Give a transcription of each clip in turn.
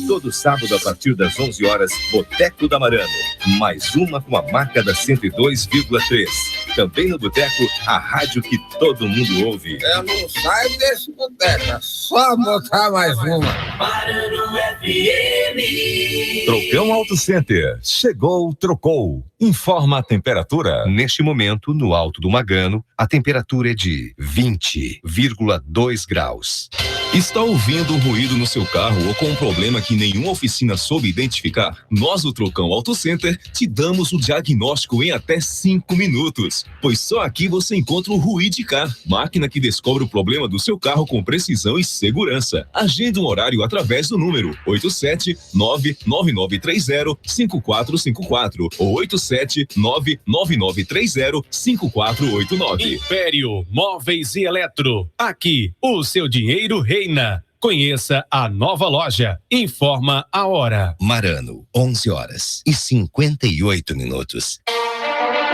Todo sábado a partir das 11 horas, Boteco da Marano. Mais uma com a marca da 102,3. Também no Boteco, a rádio que todo mundo ouve. Eu não saio desse boteco, é só botar mais uma. Marano FM. Trocão Auto Center. Chegou, trocou. Informa a temperatura. Neste momento, no Alto do Magano, a temperatura é de 20,2 graus. Está ouvindo um ruído no seu carro ou com um problema que nenhuma oficina soube identificar? Nós, do Trocão Auto Center, te damos o diagnóstico em até 5 minutos. Pois só aqui você encontra o Ruidicar, máquina que descobre o problema do seu carro com precisão e segurança. Agende um horário através do número 879-9930-5454 ou 879-9930-5489. Império Móveis e Eletro. Aqui, o seu dinheiro reina. Conheça a nova loja. Informa a hora. Marano, 11 horas e 58 minutos.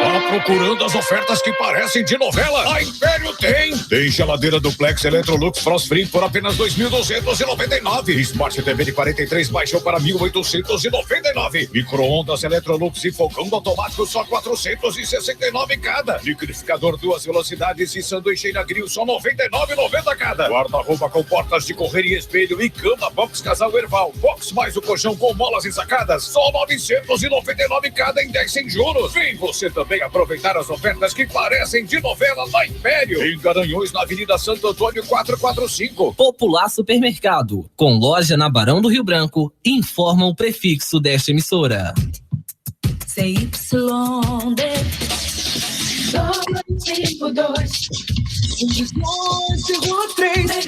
Tá procurando as ofertas que parecem de novela? A Império tem! Tem geladeira duplex Electrolux Frost Free por apenas R$ 2.299. Smart TV de 43 baixou para R$ 1.899. Micro-ondas Electrolux e fogão automático só R$ 469 cada. Liquidificador 2 velocidades e sanduicheira grill só R$ 99,90 cada. Guarda-roupa com portas de correr e espelho e cama box casal Erval. Box mais o colchão com molas ensacadas só R$ 999 cada em 10 sem juros. Vem você também aproveitar as ofertas que parecem de novela na Império. Em Garanhuns, na Avenida Santo Antônio 445. Popular Supermercado, com loja na Barão do Rio Branco, informa o prefixo desta emissora. CYD 252 3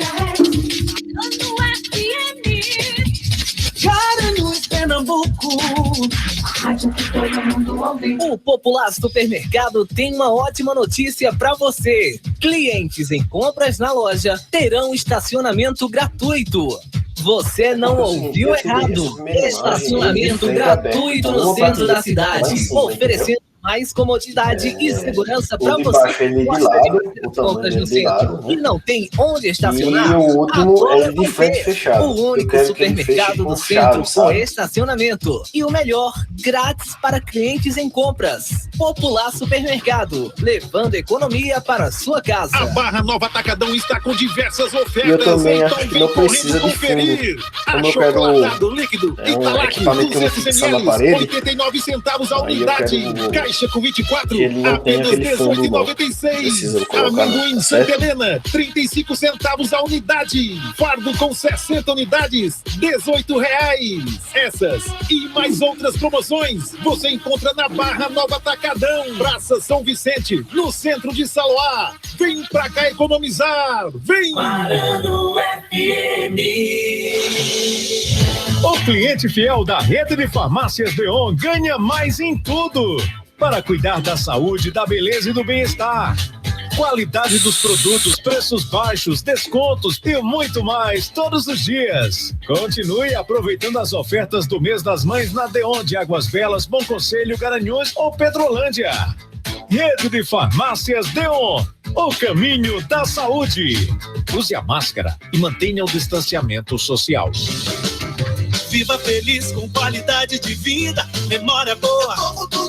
no FM Garanhuns, Pernambuco. Rádio que todo mundo ouve. O Popular Supermercado tem uma ótima notícia para você. Clientes em compras na loja terão estacionamento gratuito. Você não ouviu errado. Estacionamento gratuito no centro da cidade, oferecendo mais comodidade e segurança para você que gosta de fazer compras no centro e não tem onde estacionar. E o último é de frente fechado. O único supermercado do centro com estacionamento. E o melhor, grátis para clientes em compras. Popular Supermercado, levando economia para a sua casa. A Barra Nova Atacadão está com diversas ofertas. Eu também acho que não precisa de fundo. Como eu quero líquido, um equipamento que eu vou fixar na parede, 89 centavos a unidade. Caixa com 24, ele não tem apenas aquele fundo igual. R$18,96. Amendoim Santa Helena, 35 centavos a unidade. Fardo com 60 unidades, R$18. Essas e mais outras promoções você encontra na Barra Nova Atacadão, Praça São Vicente, no centro de Saloá. Vem pra cá economizar, vem! Marano FM. O cliente fiel da rede de farmácias Deon ganha mais em tudo. Para cuidar da saúde, da beleza e do bem-estar. Qualidade dos produtos, preços baixos, descontos e muito mais todos os dias. Continue aproveitando as ofertas do mês das mães na Deon de Águas Belas, Bom Conselho, Garanhuns ou Petrolândia. Rede de Farmácias Deon, o caminho da saúde. Use a máscara e mantenha o distanciamento social. Viva feliz com qualidade de vida, memória boa.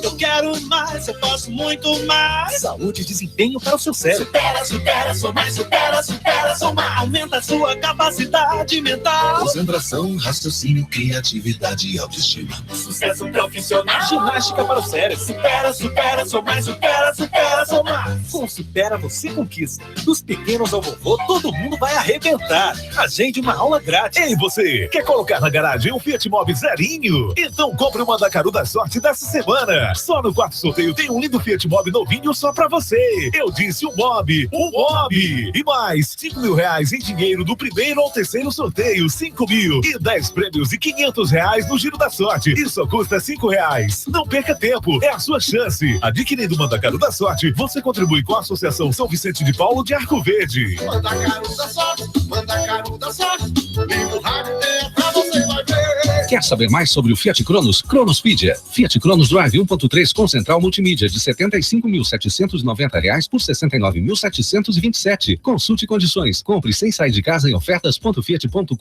Eu quero mais, eu posso muito mais. Saúde e desempenho para o seu cérebro. Supera, supera, sou mais, supera, supera, sou mais. Aumenta a sua capacidade mental. Concentração, raciocínio, criatividade e autoestima. Sucesso profissional. Ginástica para o cérebro. Supera, supera, sou mais, supera, supera, sou mais. Com Supera você conquista. Dos pequenos ao vovô, todo mundo vai arrebentar. Agende uma aula grátis. Ei, você, quer colocar na garagem um Fiat Mobi zerinho? Então compre uma da Caru da Sorte dessa semana. Só no quarto sorteio tem um lindo Fiat Mobi novinho só pra você. Eu disse o Mobi, o Mobi. E mais, R$5.000 em dinheiro do primeiro ao terceiro sorteio, 5 mil. E 10 prêmios e R$500 no Giro da Sorte. Isso só custa R$5. Não perca tempo, é a sua chance. Adquirindo uma da Caru da Sorte, você contribui com a Associação São Vicente de Paulo de Arco Verde. Manda Caru da Sorte, manda Caru da Sorte. Liga o rádio, pra você vai ver. Quer saber mais sobre o Fiat Cronos? Cronospedia. Fiat Cronos Drive 1.3 com central multimídia de R$ 75.790 por R$ 69.727. Consulte condições. Compre sem sair de casa em ofertas.fiat.com.br.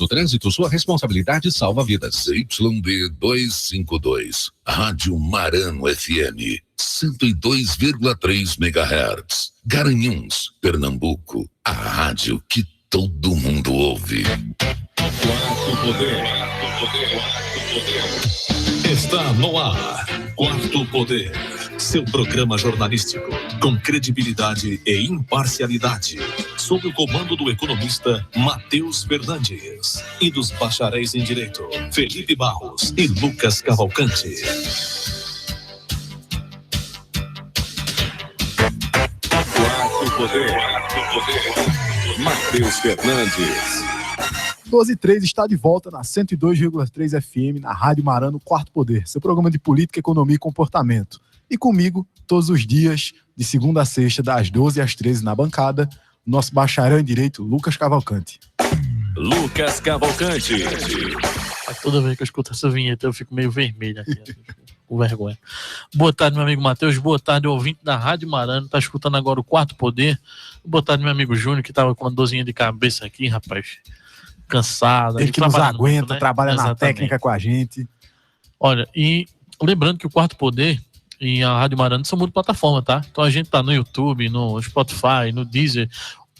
No trânsito, sua responsabilidade salva vidas. ZYB 252, Rádio Marano FM, 102,3 MHz. Garanhuns, Pernambuco, a rádio que todo mundo ouve. Quarto Poder. Está no ar. Quarto Poder. Seu programa jornalístico com credibilidade e imparcialidade. Sob o comando do economista Matheus Fernandes e dos bacharéis em Direito Felipe Barros e Lucas Cavalcante. Quarto Poder. Matheus Fernandes. 12h03 está de volta na 102,3 FM, na Rádio Marano, Quarto Poder, seu programa de política, economia e comportamento. E comigo, todos os dias, de segunda a sexta, das 12 às 13 na bancada, nosso bacharel em Direito, Lucas Cavalcante. Lucas Cavalcante. Toda vez que eu escuto essa vinheta, eu fico meio vermelho aqui, com vergonha. Boa tarde, meu amigo Matheus. Boa tarde, ouvinte da Rádio Marano. Tá escutando agora o Quarto Poder. Boa tarde, meu amigo Júnior, que tava com uma dorzinha de cabeça aqui, rapaz. Cansado. Ele que nos aguenta, muito, né? trabalha Exatamente. na técnica com a gente. Olha, e lembrando que o Quarto Poder e a Rádio Marano são multiplataforma, tá? Então a gente tá no YouTube, no Spotify, no Deezer,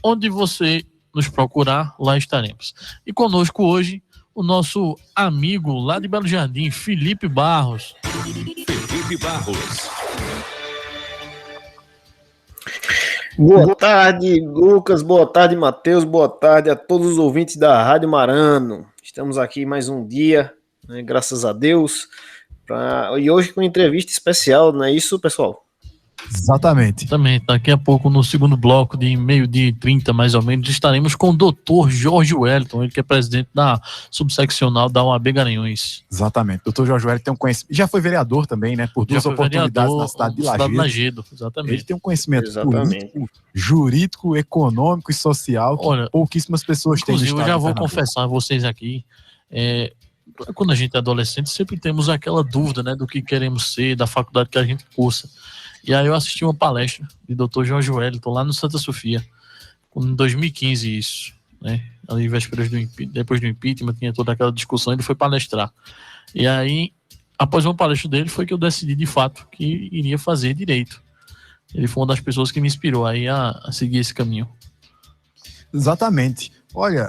onde você nos procurar, lá estaremos. E conosco hoje, o nosso amigo lá de Belo Jardim, Felipe Barros. Felipe Barros. Boa tarde, Lucas. Boa tarde, Matheus. Boa tarde a todos os ouvintes da Rádio Marano. Estamos aqui mais um dia, né, graças a Deus. E hoje com uma entrevista especial, não é isso, pessoal? Exatamente. Também, daqui a pouco, no segundo bloco de 12h30, mais ou menos, estaremos com o Dr. Jorge Wellington, ele que é presidente da subseccional da OAB Garanhuns. Exatamente. Dr. Jorge Wellington tem um conhecimento. Já foi vereador também, né? Por duas oportunidades na cidade de Lajedo. Exatamente. Ele tem um conhecimento político, jurídico, econômico e social que pouquíssimas pessoas têm. Inclusive, eu já vou confessar a vocês aqui, quando a gente é adolescente, sempre temos aquela dúvida, né, do que queremos ser, da faculdade que a gente cursa. E aí eu assisti uma palestra de Dr. Jorge Wellington lá no Santa Sofia, em 2015 isso, né? Ali vésperas depois do impeachment, tinha toda aquela discussão, ele foi palestrar. E aí, após uma palestra dele, foi que eu decidi de fato que iria fazer direito. Ele foi uma das pessoas que me inspirou aí a seguir esse caminho. Exatamente. Olha,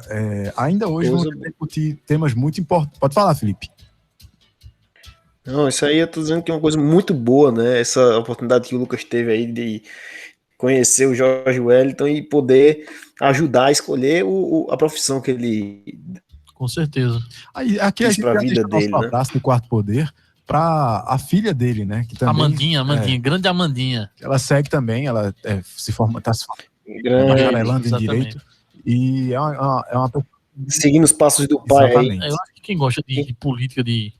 ainda hoje vamos discutir temas muito importantes. Pode falar, Felipe. Não, isso aí eu tô dizendo que é uma coisa muito boa, né? Essa oportunidade que o Lucas teve aí de conhecer o Jorge Wellington e poder ajudar a escolher a profissão que ele... Com certeza. Aí, aqui a gente pra vida dele, nosso né? abraço do Quarto Poder para a filha dele, né? Que também, Amandinha, grande Amandinha. Ela segue também, ela está se formando Grande, em Direito. E é uma pessoa... Seguindo os passos do pai aí. Eu acho que quem gosta de política, de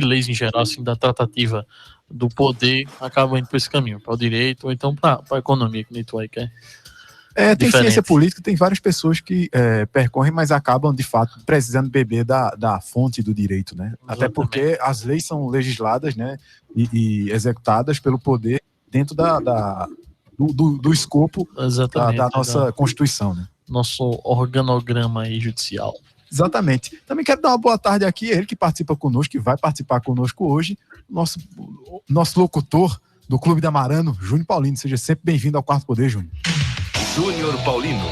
leis em geral, assim, da tratativa do poder, acaba indo para esse caminho, para o direito, ou então para a economia, que nem tu aí quer. Tem ciência política, tem várias pessoas que percorrem, mas acabam, de fato, precisando beber da fonte do direito, né? Exatamente. Até porque as leis são legisladas, né, e executadas pelo poder dentro do escopo da nossa Constituição, né? Nosso organograma aí judicial. Exatamente. Também quero dar uma boa tarde aqui, ele que participa conosco, que vai participar conosco hoje, nosso locutor do Clube da Marano, Júnior Paulino. Seja sempre bem-vindo ao Quarto Poder, Júnior. Júnior Paulino.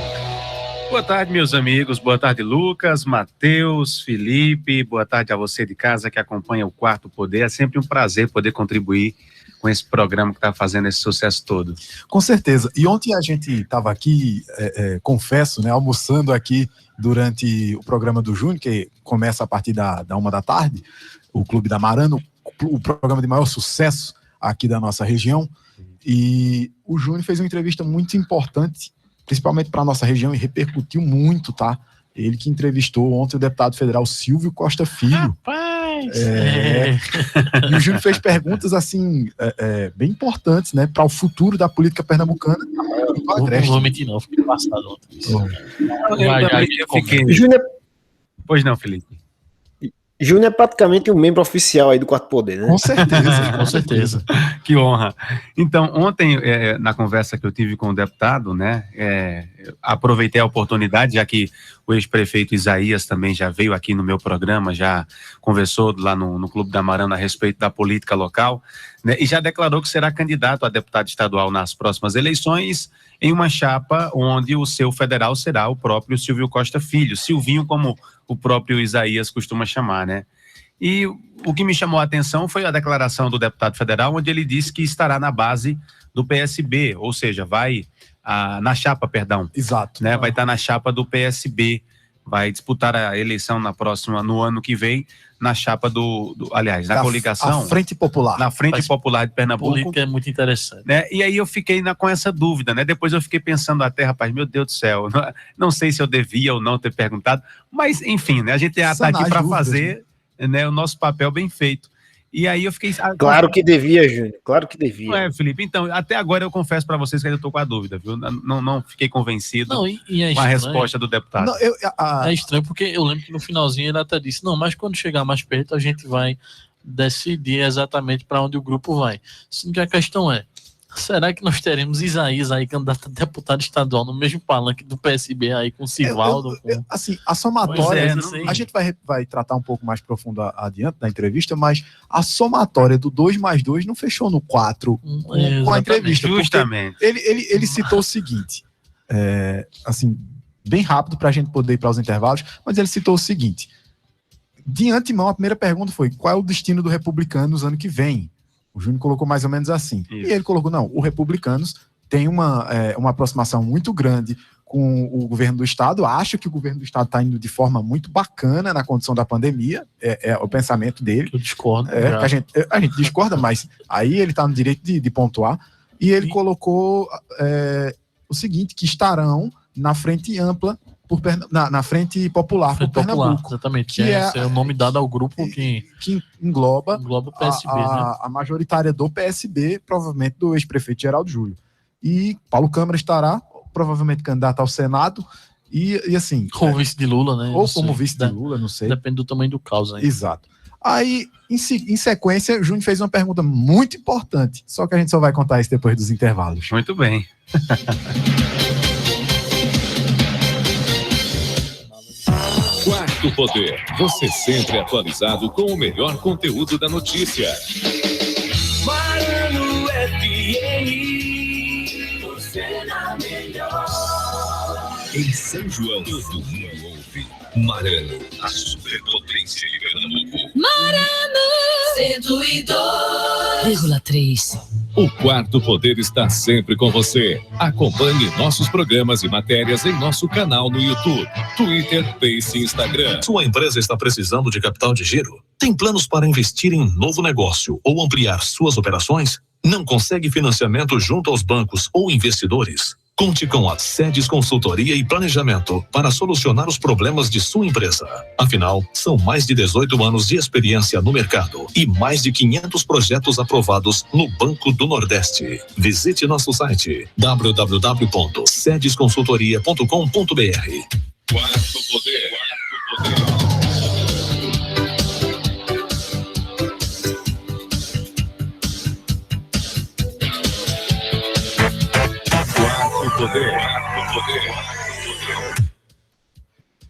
Boa tarde, meus amigos. Boa tarde, Lucas, Matheus, Felipe. Boa tarde a você de casa que acompanha o Quarto Poder. É sempre um prazer poder contribuir com esse programa que está fazendo esse sucesso todo. Com certeza. E ontem a gente estava aqui, confesso, né, almoçando aqui durante o programa do Júnior, que começa a partir da 13h, o Clube da Marano, o programa de maior sucesso aqui da nossa região. E o Júnior fez uma entrevista muito importante, principalmente para a nossa região, e repercutiu muito, tá? Ele que entrevistou ontem o deputado federal Silvio Costa Filho. Rapaz! E o Júnior fez perguntas, assim, bem importantes, né, para o futuro da política pernambucana. Não vou mentir, não. Fiquei passado ontem. Eu fiquei... Pois não, Felipe. Júnior é praticamente um membro oficial aí do Quarto Poder, né? Com certeza, com certeza. Que honra. Então, ontem, na conversa que eu tive com o deputado, né, aproveitei a oportunidade, já que o ex-prefeito Isaías também já veio aqui no meu programa, já conversou lá no Clube da Marana a respeito da política local, né, e já declarou que será candidato a deputado estadual nas próximas eleições, em uma chapa onde o seu federal será o próprio Silvio Costa Filho, Silvinho, como o próprio Isaías costuma chamar, né? E o que me chamou a atenção foi a declaração do deputado federal, onde ele disse que estará na base do PSB, ou seja, na chapa, perdão. Exato. Né? Vai estar na chapa do PSB, vai disputar a eleição no ano que vem, na chapa aliás, na coligação. A Frente Popular. Na Frente Popular de Pernambuco. A política é muito interessante. Né? E aí eu fiquei com essa dúvida, né? Depois eu fiquei pensando até, rapaz, meu Deus do céu, não sei se eu devia ou não ter perguntado, mas enfim, né? A gente está aqui para fazer, né, o nosso papel bem feito. E aí eu fiquei... Claro que devia, Júnior, claro que devia. Não é, Felipe? Então, até agora eu confesso para vocês que ainda estou com a dúvida, viu? Não fiquei convencido com a resposta do deputado. Não, é estranho porque eu lembro que no finalzinho ele até disse, não, mas quando chegar mais perto a gente vai decidir exatamente para onde o grupo vai. Sendo que a questão é, será que nós teremos Isaías aí, candidato a deputado estadual, no mesmo palanque do PSB aí, com Sivaldo? Assim, a somatória, a gente vai tratar um pouco mais profundo adiante da entrevista, mas a somatória do 2+2 não fechou no 4 com a entrevista. Justamente. Ele citou o seguinte, assim, bem rápido para a gente poder ir para os intervalos, mas ele citou o seguinte, de antemão, a primeira pergunta foi, qual é o destino do Republicanos ano que vem? O Júnior colocou mais ou menos assim. Isso. E ele colocou, não, o Republicanos tem uma aproximação muito grande com o governo do Estado, acha que o governo do Estado está indo de forma muito bacana na condição da pandemia, é o pensamento dele. Eu discordo. Que a gente discorda, mas aí ele está no direito de pontuar. E ele colocou o seguinte, que estarão na frente ampla, na Frente Popular por Pernambuco. Exatamente, que é o nome dado ao grupo que engloba o PSB, a majoritária do PSB, provavelmente do ex-prefeito Geraldo Júlio. E Paulo Câmara estará, provavelmente, candidato ao Senado, e assim... Ou vice de Lula, né? Ou como vice de Lula, não sei. Depende do tamanho do caos aí. Exato. Aí, em sequência, o Júnior fez uma pergunta muito importante, só que a gente só vai contar isso depois dos intervalos. Muito bem. Quarto Poder, você sempre atualizado com o melhor conteúdo da notícia. Marano FM, você na melhor. Em São João, todo mundo ouve. Marano, a superpotência de Pernambuco. Marano 102,3. O Quarto Poder está sempre com você. Acompanhe nossos programas e matérias em nosso canal no YouTube, Twitter, Face e Instagram. Sua empresa está precisando de capital de giro? Tem planos para investir em um novo negócio ou ampliar suas operações? Não consegue financiamento junto aos bancos ou investidores? Conte com a Sedes Consultoria e Planejamento para solucionar os problemas de sua empresa. Afinal, são mais de 18 anos de experiência no mercado e mais de 500 projetos aprovados no Banco do Nordeste. Visite nosso site www.sedesconsultoria.com.br. Quarto Poder.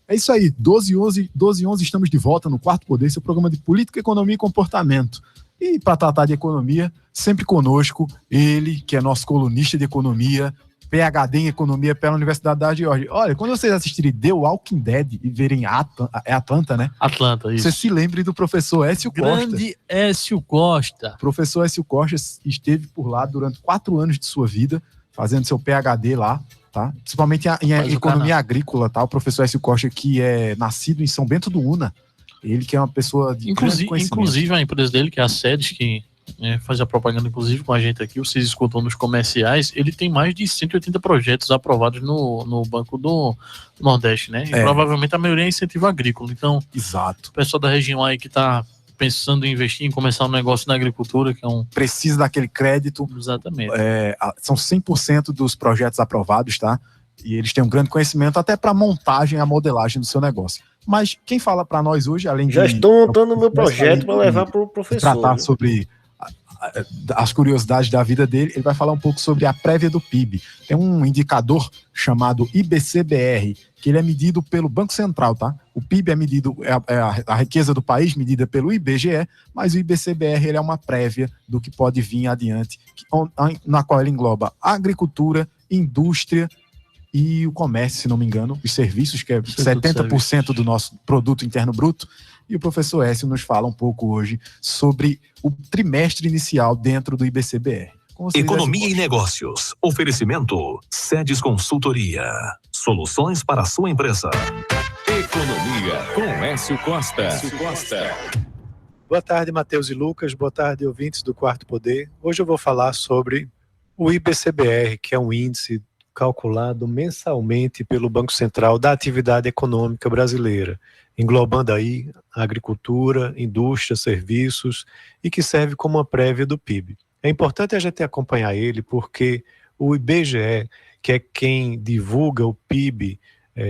É isso aí, 12h11, estamos de volta no Quarto Poder, seu programa de política, economia e comportamento. E para tratar de economia, sempre conosco, ele, que é nosso colunista de economia, PhD em economia pela Universidade da Geórgia. Olha, quando vocês assistirem The Walking Dead e verem Atlanta, né? Atlanta, isso. Você se lembre do professor Écio Costa. Grande Écio Costa. O professor Écio Costa esteve por lá durante 4 anos de sua vida, fazendo seu PhD lá, tá? Principalmente em economia agrícola, tá? O professor Écio Costa, que é nascido em São Bento do Una, ele que é uma pessoa de grande conhecimento. Inclusive a empresa dele, que é a Sedes, que faz a propaganda inclusive com a gente aqui, vocês escutam nos comerciais, ele tem mais de 180 projetos aprovados no Banco do Nordeste, né? E provavelmente a maioria é incentivo agrícola. Então, exato. O pessoal da região aí que está pensando em investir, em começar um negócio na agricultura, que é precisa daquele crédito. Exatamente. São 100% dos projetos aprovados, tá? E eles têm um grande conhecimento até para montagem e a modelagem do seu negócio. Mas quem fala para nós hoje, além de... Já estou montando o meu projeto para levar para o professor. Tratar sobre as curiosidades da vida dele, ele vai falar um pouco sobre a prévia do PIB. Tem um indicador chamado IBC-BR, que ele é medido pelo Banco Central, tá? O PIB é medido, a riqueza do país medida pelo IBGE, mas o IBC-BR ele é uma prévia do que pode vir adiante, na qual ele engloba a agricultura, indústria e o comércio, se não me engano, os serviços, que é 70% do nosso produto interno bruto. E o professor Écio nos fala um pouco hoje sobre o trimestre inicial dentro do IBC-BR. Economia e negócios. Oferecimento Sedes Consultoria. Soluções para a sua empresa. Economia com Écio Costa. Boa tarde, Matheus e Lucas. Boa tarde, ouvintes do Quarto Poder. Hoje eu vou falar sobre o IBC-BR, que é um índice calculado mensalmente pelo Banco Central da atividade econômica brasileira, englobando aí agricultura, indústria, serviços, e que serve como uma prévia do PIB. É importante a gente acompanhar ele porque o IBGE, que é quem divulga o PIB,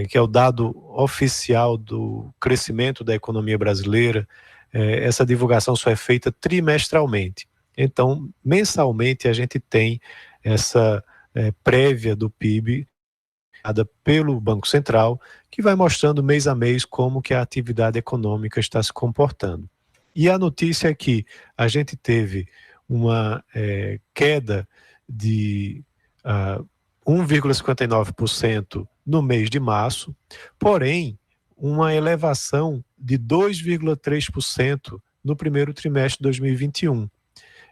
que é o dado oficial do crescimento da economia brasileira, essa divulgação só é feita trimestralmente. Então, mensalmente a gente tem essa prévia do PIB dada pelo Banco Central, que vai mostrando mês a mês como que a atividade econômica está se comportando. E a notícia é que a gente teve uma queda de 1,59% no mês de março, porém uma elevação de 2,3% no primeiro trimestre de 2021.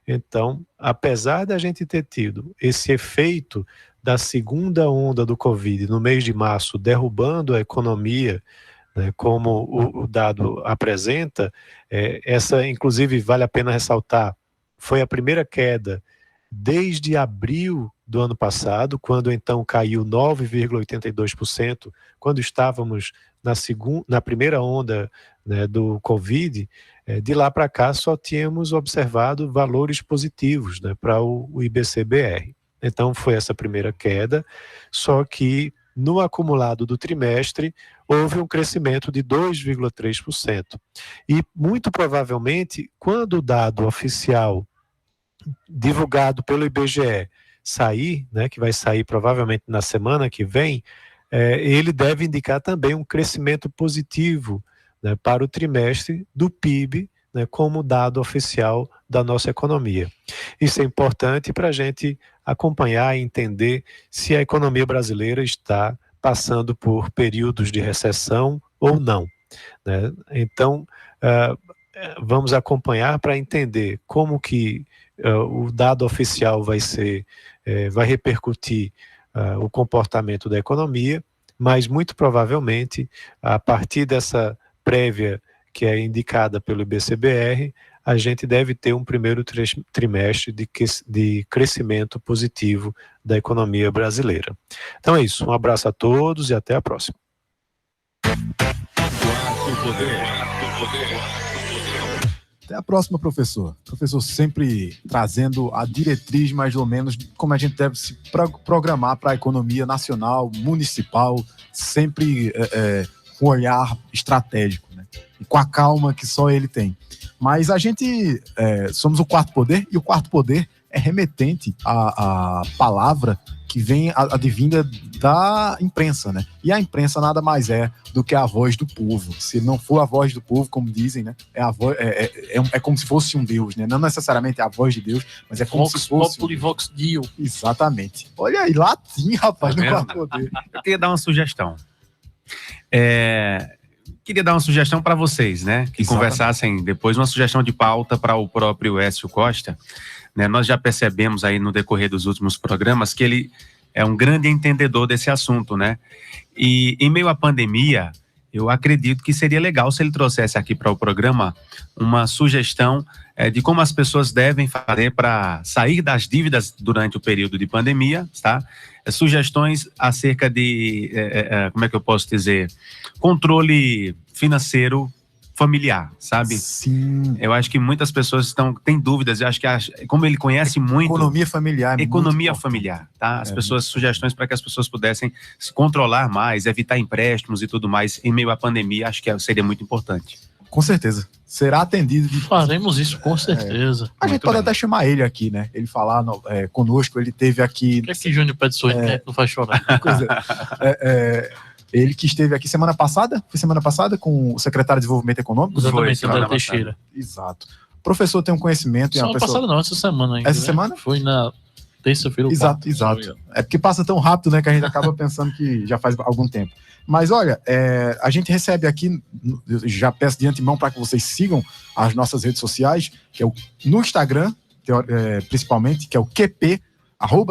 Então, apesar da gente ter tido esse efeito da segunda onda do Covid no mês de março, derrubando a economia, né, como o dado apresenta, essa, inclusive, vale a pena ressaltar, foi a primeira queda desde abril do ano passado, quando então caiu 9,82%, quando estávamos na primeira onda, né, do Covid. De lá para cá só tínhamos observado valores positivos, né, para o IBC-BR. Então foi essa primeira queda, só que no acumulado do trimestre houve um crescimento de 2,3%. E muito provavelmente, quando o dado oficial divulgado pelo IBGE sair, né, que vai sair provavelmente na semana que vem, ele deve indicar também um crescimento positivo, né, para o trimestre do PIB, né, como dado oficial da nossa economia. Isso é importante para a gente acompanhar e entender se a economia brasileira está passando por períodos de recessão ou não, né? Então, vamos acompanhar para entender como que o dado oficial vai repercutir o comportamento da economia, mas muito provavelmente, a partir dessa prévia que é indicada pelo IBC-BR, a gente deve ter um primeiro trimestre de crescimento positivo da economia brasileira. Então é isso, um abraço a todos e até a próxima. Até a próxima, professor. Professor sempre trazendo a diretriz, mais ou menos, de como a gente deve se programar para a economia nacional, municipal, sempre com um olhar estratégico, né? E com a calma que só ele tem. Mas a gente somos o Quarto Poder, e o Quarto Poder é remetente à palavra que vem advinda da imprensa, né? E a imprensa nada mais é do que a voz do povo. Se não for a voz do povo, como dizem, né? É como se fosse um Deus, né? Não necessariamente a voz de Deus, mas é como se fosse... Vox Dio. Exatamente. Olha aí, latim, rapaz, Tá no vendo? Quarto Poder. Eu queria dar uma sugestão. Queria dar uma sugestão para vocês, né? Que conversassem depois, uma sugestão de pauta para o próprio Écio Costa. Né? Nós já percebemos aí no decorrer dos últimos programas que ele é um grande entendedor desse assunto, né? E em meio à pandemia, eu acredito que seria legal se ele trouxesse aqui para o programa uma sugestão de como as pessoas devem fazer para sair das dívidas durante o período de pandemia, tá? Sugestões acerca de, como é que eu posso dizer, controle financeiro familiar, sabe? Sim. Eu acho que muitas pessoas têm dúvidas. Eu acho que como ele conhece muito... Economia familiar. Economia familiar, tá? As pessoas, sugestões para que as pessoas pudessem se controlar mais, evitar empréstimos e tudo mais em meio à pandemia, acho que seria muito importante. Com certeza. Será atendido. Faremos isso, com certeza. A gente pode até chamar ele aqui, né? Ele falar conosco, ele teve aqui... O que é que Júnior pede sua internet não faz chorar? Ele que esteve aqui semana passada, foi semana passada, com o secretário de Desenvolvimento Econômico? Exatamente, André Teixeira. Exato. O professor tem um conhecimento... Semana passada não, essa semana ainda. Essa semana? Foi na terça-feira ou Exato. É porque passa tão rápido, né, que a gente acaba pensando que já faz algum tempo. Mas olha, a gente recebe aqui, já peço de antemão para que vocês sigam as nossas redes sociais, que é no Instagram, principalmente, que é o QP,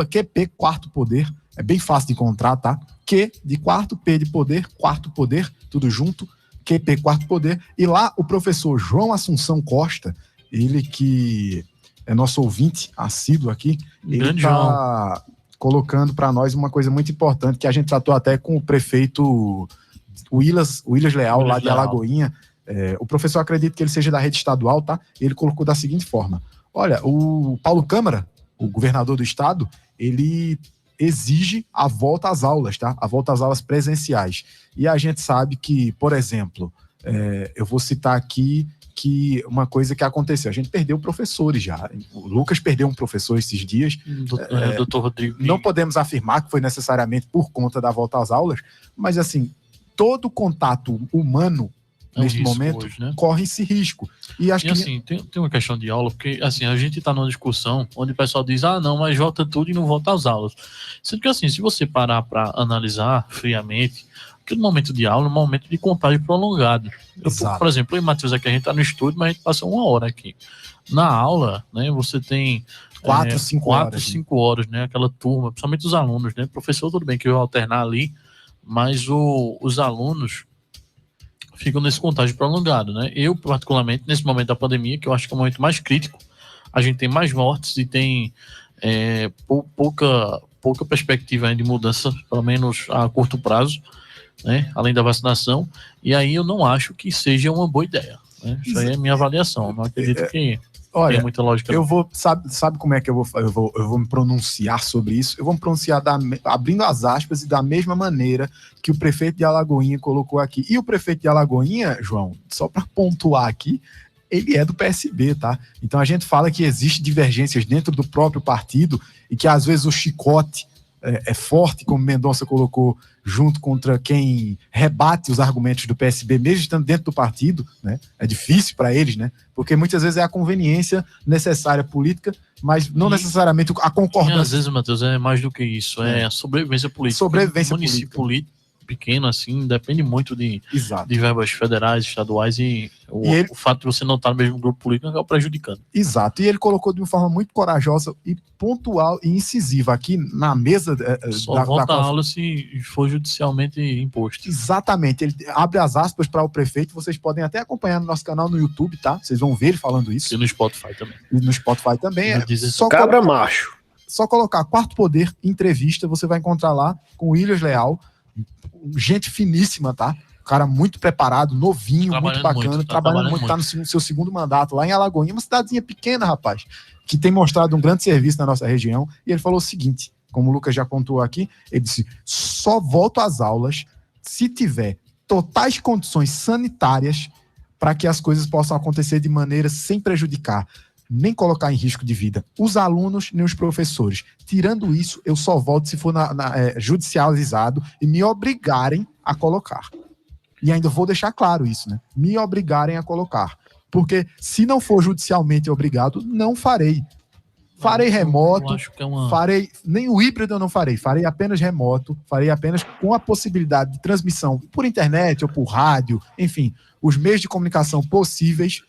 @QP Quarto Poder. É bem fácil de encontrar, tá? Q de quarto, P de poder, quarto poder, tudo junto, QP Quarto Poder. E lá o professor João Assunção Costa, ele que é nosso ouvinte assíduo aqui, ele está colocando para nós uma coisa muito importante, que a gente tratou até com o prefeito Willas Leal, lá de Alagoinha. O professor acredita que ele seja da rede estadual, tá? Ele colocou da seguinte forma: olha, o Paulo Câmara, o governador do estado, ele exige a volta às aulas, tá? A volta às aulas presenciais. E a gente sabe que, por exemplo, eu vou citar aqui que uma coisa que aconteceu, a gente perdeu professores já. O Lucas perdeu um professor esses dias. Doutor Rodrigo. Não podemos afirmar que foi necessariamente por conta da volta às aulas, mas assim, todo contato humano neste momento hoje, né? Corre esse risco. E acho que assim, tem uma questão de aula, porque assim, a gente está numa discussão onde o pessoal diz, não, mas volta tudo e não volta às aulas. Sendo que assim, se você parar para analisar friamente, aquele momento de aula é um momento de contágio prolongado. Por exemplo, eu e o Matheus aqui, a gente está no estúdio, mas a gente passa 1 hora aqui. Na aula, né, você tem 4, 5 horas, né? Aquela turma, principalmente os alunos, né? Professor, tudo bem que eu vou alternar ali, mas os alunos ficam nesse contágio prolongado, né? Eu, particularmente, nesse momento da pandemia, que eu acho que é o momento mais crítico, a gente tem mais mortes e tem pouca perspectiva de mudança, pelo menos a curto prazo, né? Além da vacinação, e aí eu não acho que seja uma boa ideia, né? Isso aí é a minha avaliação, não acredito que tem muita lógica. Eu vou, sabe como é que eu vou me pronunciar sobre isso? Eu vou me pronunciar abrindo as aspas e da mesma maneira que o prefeito de Alagoinha colocou aqui. E o prefeito de Alagoinha, João, só para pontuar aqui, ele é do PSB, tá? Então a gente fala que existe divergências dentro do próprio partido e que às vezes o chicote é forte, como Mendonça colocou, junto contra quem rebate os argumentos do PSB, mesmo estando dentro do partido, né? É difícil para eles, né? Porque muitas vezes é a conveniência necessária política, mas não necessariamente a concordância. E às vezes, Matheus, é mais do que isso, é a sobrevivência política. Sobrevivência política pequeno, assim, depende muito de verbas federais, estaduais, e o fato de você não estar no mesmo grupo político acaba prejudicando. Exato, e ele colocou de uma forma muito corajosa e pontual e incisiva aqui na mesa só volta a aula se for judicialmente imposto. Exatamente, ele abre as aspas para o prefeito, vocês podem até acompanhar no nosso canal no YouTube, tá? Vocês vão ver ele falando isso. E no Spotify também. Cabra macho. Só colocar Quarto Poder, entrevista, você vai encontrar lá com o Willas Leal, gente finíssima, tá? Cara muito preparado, novinho, muito bacana, trabalhando muito, tá no seu segundo mandato lá em Alagoinha, uma cidadezinha pequena, rapaz, que tem mostrado um grande serviço na nossa região. E ele falou o seguinte, como o Lucas já pontuou aqui, ele disse: só volto às aulas se tiver totais condições sanitárias para que as coisas possam acontecer de maneira sem prejudicar, nem colocar em risco de vida os alunos nem os professores. Tirando isso, eu só volto se for judicializado e me obrigarem a colocar. E ainda vou deixar claro isso, né? Me obrigarem a colocar. Porque se não for judicialmente obrigado, não farei. Farei remoto, farei, nem o híbrido eu não farei, farei apenas remoto, farei apenas com a possibilidade de transmissão por internet ou por rádio, enfim, os meios de comunicação possíveis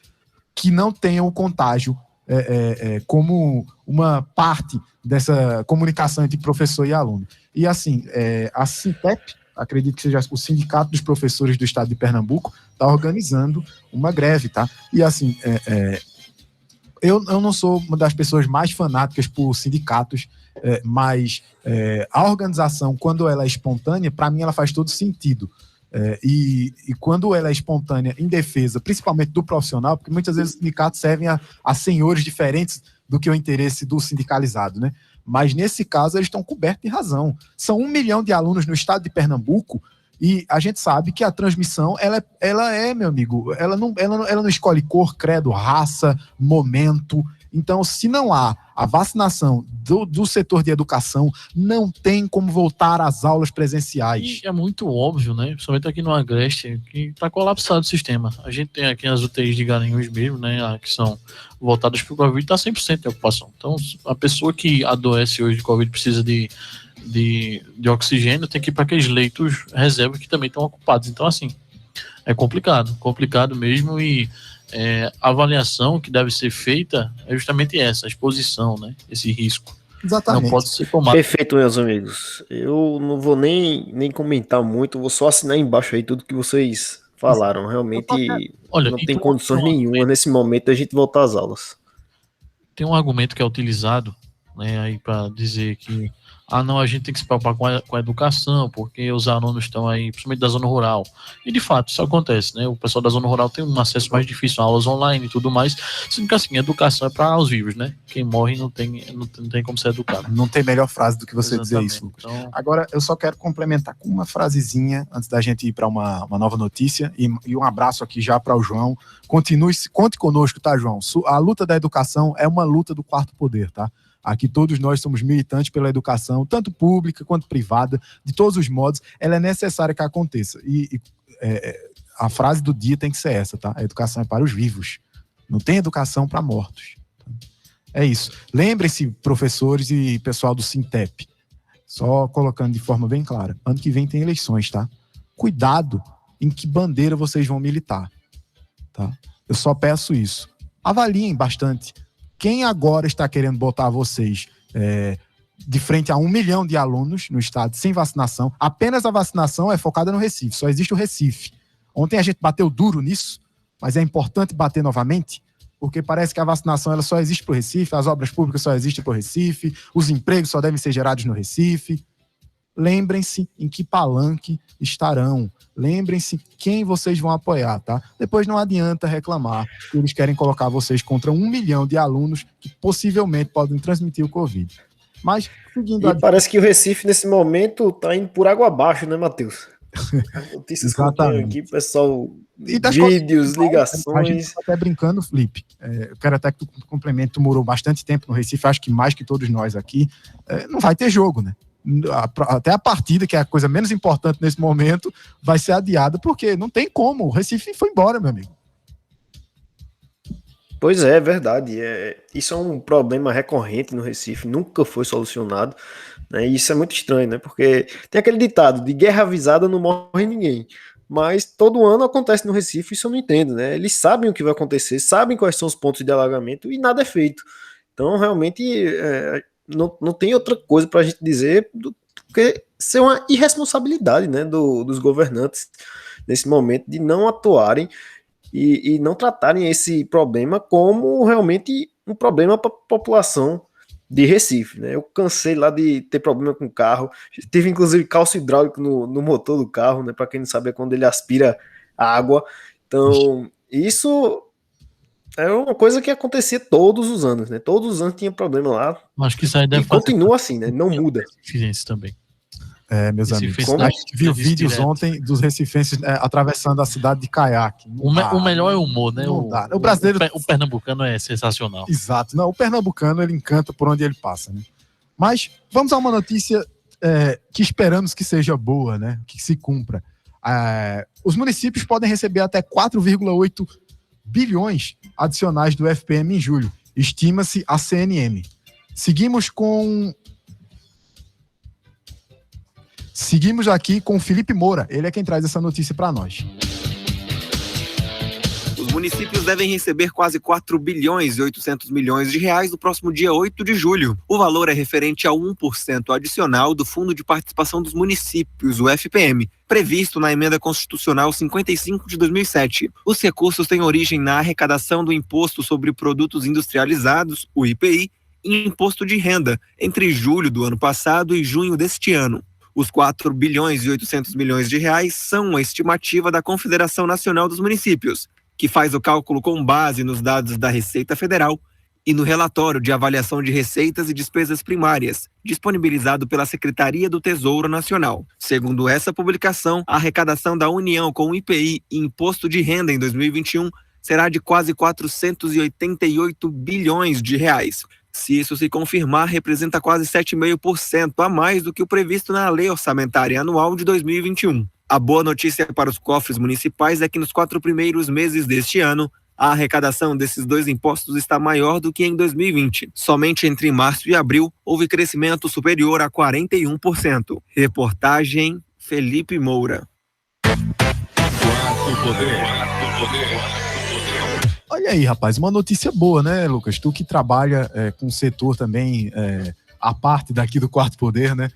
que não tenham o contágio como uma parte dessa comunicação entre professor e aluno. E assim, a Sintep, acredito que seja o Sindicato dos Professores do Estado de Pernambuco, está organizando uma greve, tá? E assim, eu não sou uma das pessoas mais fanáticas por sindicatos, mas a organização, quando ela é espontânea, para mim ela faz todo sentido. E quando ela é espontânea em defesa, principalmente do profissional, porque muitas vezes os sindicatos servem a senhores diferentes do que o interesse do sindicalizado, né? Mas nesse caso eles estão cobertos de razão. São 1 milhão de alunos no estado de Pernambuco e a gente sabe que a transmissão, ela é, meu amigo, ela não escolhe cor, credo, raça, momento. Então, se não há a vacinação do setor de educação, não tem como voltar às aulas presenciais. E é muito óbvio, né? Principalmente aqui no Agreste, que está colapsado o sistema. A gente tem aqui as UTIs de Garanhuns mesmo, né? Que são voltadas para o Covid, está 100% de ocupação. Então, a pessoa que adoece hoje de Covid precisa de oxigênio, tem que ir para aqueles leitos reserva que também estão ocupados. Então, assim, é complicado mesmo e a avaliação que deve ser feita é justamente essa, a exposição, né? Esse risco. Exatamente. Não pode ser tomado. Perfeito, meus amigos. Eu não vou nem comentar muito, vou só assinar embaixo aí tudo que vocês falaram. Realmente não tem condições nenhuma nesse momento a gente voltar às aulas. Tem um argumento que é utilizado, né, aí para dizer que não, a gente tem que se preocupar com a educação, porque os alunos estão aí, principalmente da zona rural. E de fato, isso acontece, né? O pessoal da zona rural tem um acesso mais difícil a aulas online e tudo mais. Sendo que assim, a educação é para os vivos, né? Quem morre não tem como ser educado. Não tem melhor frase do que você Exatamente. dizer isso, Lucas. Então, agora, eu só quero complementar com uma frasezinha antes da gente ir para uma nova notícia e um abraço aqui já para o João. Conte conosco, tá, João? A luta da educação é uma luta do quarto poder, tá? Aqui todos nós somos militantes pela educação, tanto pública quanto privada, de todos os modos, ela é necessária que aconteça. A frase do dia tem que ser essa, tá? A educação é para os vivos, não tem educação para mortos. É isso. Lembrem-se, professores e pessoal do Sintep, só colocando de forma bem clara, ano que vem tem eleições, tá? Cuidado em que bandeira vocês vão militar, tá? Eu só peço isso. Avaliem bastante. Quem agora está querendo botar vocês de frente a 1 milhão de alunos no estado sem vacinação, apenas a vacinação é focada no Recife, só existe o Recife. Ontem a gente bateu duro nisso, mas é importante bater novamente, porque parece que a vacinação ela só existe para o Recife, as obras públicas só existem para o Recife, os empregos só devem ser gerados no Recife. Lembrem-se em que palanque estarão. Lembrem-se quem vocês vão apoiar, tá? Depois não adianta reclamar que eles querem colocar vocês contra 1 milhão de alunos que possivelmente podem transmitir o Covid. Mas, seguindo E parece que o Recife, nesse momento, tá indo por água abaixo, né, Matheus? As notícias que eu tenho aqui, pessoal, vídeos, ligações. A gente tá até brincando, Felipe. Eu quero até que tu complemente, tu morou bastante tempo no Recife, acho que mais que todos nós aqui. Não vai ter jogo, né? Até a partida, que é a coisa menos importante nesse momento, vai ser adiada, porque não tem como. O Recife foi embora, meu amigo. Pois é verdade. Isso é um problema recorrente no Recife, nunca foi solucionado, né? E isso é muito estranho, né? Porque tem aquele ditado, de guerra avisada não morre ninguém. Mas todo ano acontece no Recife, isso eu não entendo, né? Eles sabem o que vai acontecer, sabem quais são os pontos de alagamento e nada é feito. Então, realmente, não tem outra coisa para a gente dizer do que ser uma irresponsabilidade, né, dos governantes nesse momento de não atuarem e não tratarem esse problema como realmente um problema para a população de Recife, né? Eu cansei lá de ter problema com o carro, tive inclusive cálcio hidráulico no motor do carro, né? Para quem não sabe é quando ele aspira a água. Então, isso é uma coisa que acontecia todos os anos, né? Todos os anos tinha problema lá. Acho que isso aí deve continua assim, né? Não muda. Recifenses também. Meus amigos, a gente viu vídeos ontem dos recifenses atravessando a cidade de caiaque. O melhor é o humor, né? O brasileiro, o pernambucano é sensacional. Exato. Não, o pernambucano ele encanta por onde ele passa, né? Mas vamos a uma notícia que esperamos que seja boa, né? Que se cumpra. Os municípios podem receber até 4,8 bilhões adicionais do FPM em julho. Estima-se a CNM. Seguimos aqui com o Felipe Moura. Ele é quem traz essa notícia para nós. Os municípios devem receber quase 4 bilhões e 800 milhões de reais no próximo dia 8 de julho. O valor é referente a 1% adicional do Fundo de Participação dos Municípios, o FPM, previsto na Emenda Constitucional 55 de 2007. Os recursos têm origem na arrecadação do Imposto sobre Produtos Industrializados, o IPI, e Imposto de Renda, entre julho do ano passado e junho deste ano. Os 4 bilhões e 800 milhões de reais são a estimativa da Confederação Nacional dos Municípios, que faz o cálculo com base nos dados da Receita Federal e no relatório de avaliação de receitas e despesas primárias, disponibilizado pela Secretaria do Tesouro Nacional. Segundo essa publicação, a arrecadação da União com IPI e Imposto de Renda em 2021 será de quase 488 bilhões de reais. Se isso se confirmar, representa quase 7,5% a mais do que o previsto na Lei Orçamentária Anual de 2021. A boa notícia para os cofres municipais é que nos 4 primeiros meses deste ano, a arrecadação desses dois impostos está maior do que em 2020. Somente entre março e abril houve crescimento superior a 41%. Reportagem Felipe Moura. Quarto Poder. Olha aí, rapaz, uma notícia boa, né, Lucas? Tu que trabalha com o setor também, a parte daqui do Quarto Poder, né,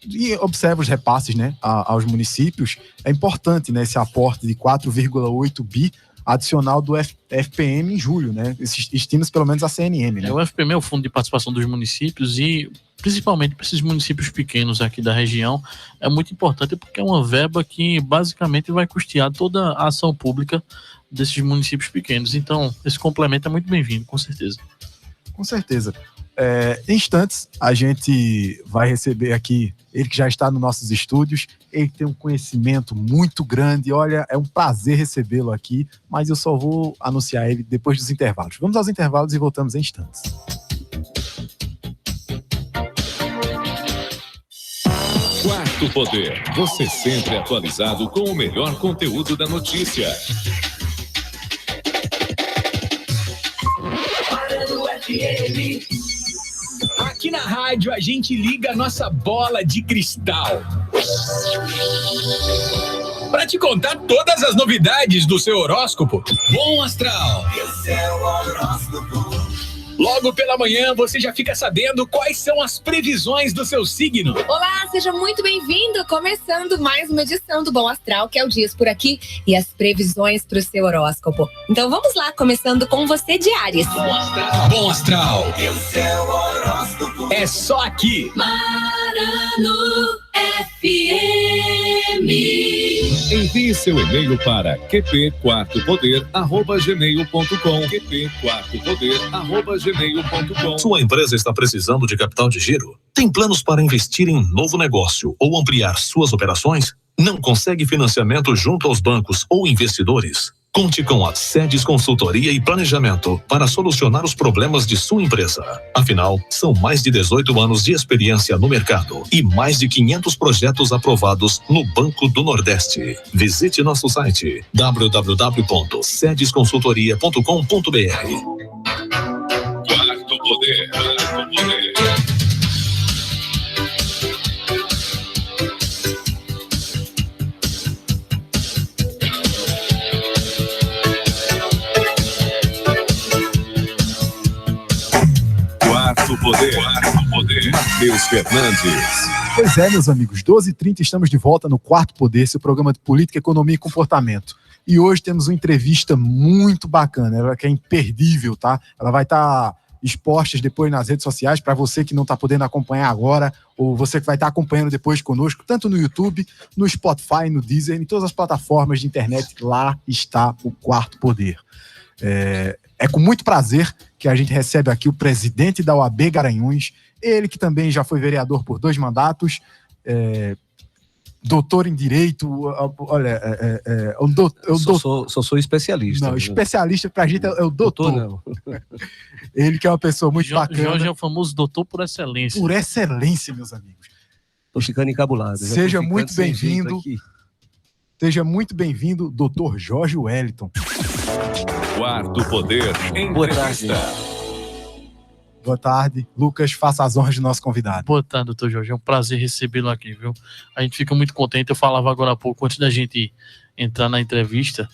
e observa os repasses, né, aos municípios. É importante, né, esse aporte de 4,8 bi adicional do FPM em julho, né? Estima-se pelo menos a CNM, né? O FPM é o Fundo de Participação dos Municípios e, principalmente para esses municípios pequenos aqui da região, é muito importante porque é uma verba que basicamente vai custear toda a ação pública desses municípios pequenos. Então, esse complemento é muito bem-vindo, com certeza. Com certeza. Em instantes, a gente vai receber aqui ele que já está nos nossos estúdios, ele tem um conhecimento muito grande, olha, é um prazer recebê-lo aqui, mas eu só vou anunciar ele depois dos intervalos. Vamos aos intervalos e voltamos em instantes. Quarto Poder, você sempre atualizado com o melhor conteúdo da notícia. Aqui na rádio a gente liga a nossa bola de cristal para te contar todas as novidades do seu horóscopo. Bom astral. Esse é o horóscopo. Logo pela manhã você já fica sabendo quais são as previsões do seu signo. Olá, seja muito bem-vindo. Começando mais uma edição do Bom Astral, que é o Dias por Aqui, e as previsões para o seu horóscopo. Então vamos lá, começando com você de Áries. Bom Astral. Bom Astral. E o seu horóscopo é só aqui. Marano FM. Envie seu e-mail para qpquartopoder@gmail.com. qpquartopoder@gmail.com. Sua empresa está precisando de capital de giro? Tem planos para investir em novo negócio ou ampliar suas operações? Não consegue financiamento junto aos bancos ou investidores? Conte com a Sedes Consultoria e Planejamento para solucionar os problemas de sua empresa. Afinal, são mais de 18 anos de experiência no mercado e mais de 500 projetos aprovados no Banco do Nordeste. Visite nosso site www.sedesconsultoria.com.br. Quarto Poder. Quarto Poder. Quarto Poder. Quarto Poder. Matheus Fernandes. Pois é, meus amigos, 12h30 estamos de volta no Quarto Poder, seu programa de política, economia e comportamento. E hoje temos uma entrevista muito bacana, ela que é imperdível, tá? Ela vai estar expostas depois nas redes sociais, para você que não está podendo acompanhar agora, ou você que vai estar acompanhando depois conosco, tanto no YouTube, no Spotify, no Deezer, em todas as plataformas de internet, lá está o Quarto Poder. É com muito prazer que a gente recebe aqui o presidente da OAB Garanhuns, ele que também já foi vereador por 2 mandatos, doutor em Direito, olha, sou especialista. Não, especialista pra gente é o doutor. Não. Ele que é uma pessoa muito bacana. Jorge é o famoso doutor por excelência. Por excelência, meus amigos. Tô ficando encabulado. Seja muito bem-vindo. Seja muito bem-vindo, doutor Jorge Wellington. Quarto Poder. Boa tarde. Boa tarde. Lucas, faça as honras do nosso convidado. Boa tarde, doutor Jorge. É um prazer recebê-lo aqui, viu? A gente fica muito contente. Eu falava agora há pouco, antes da gente entrar na entrevista,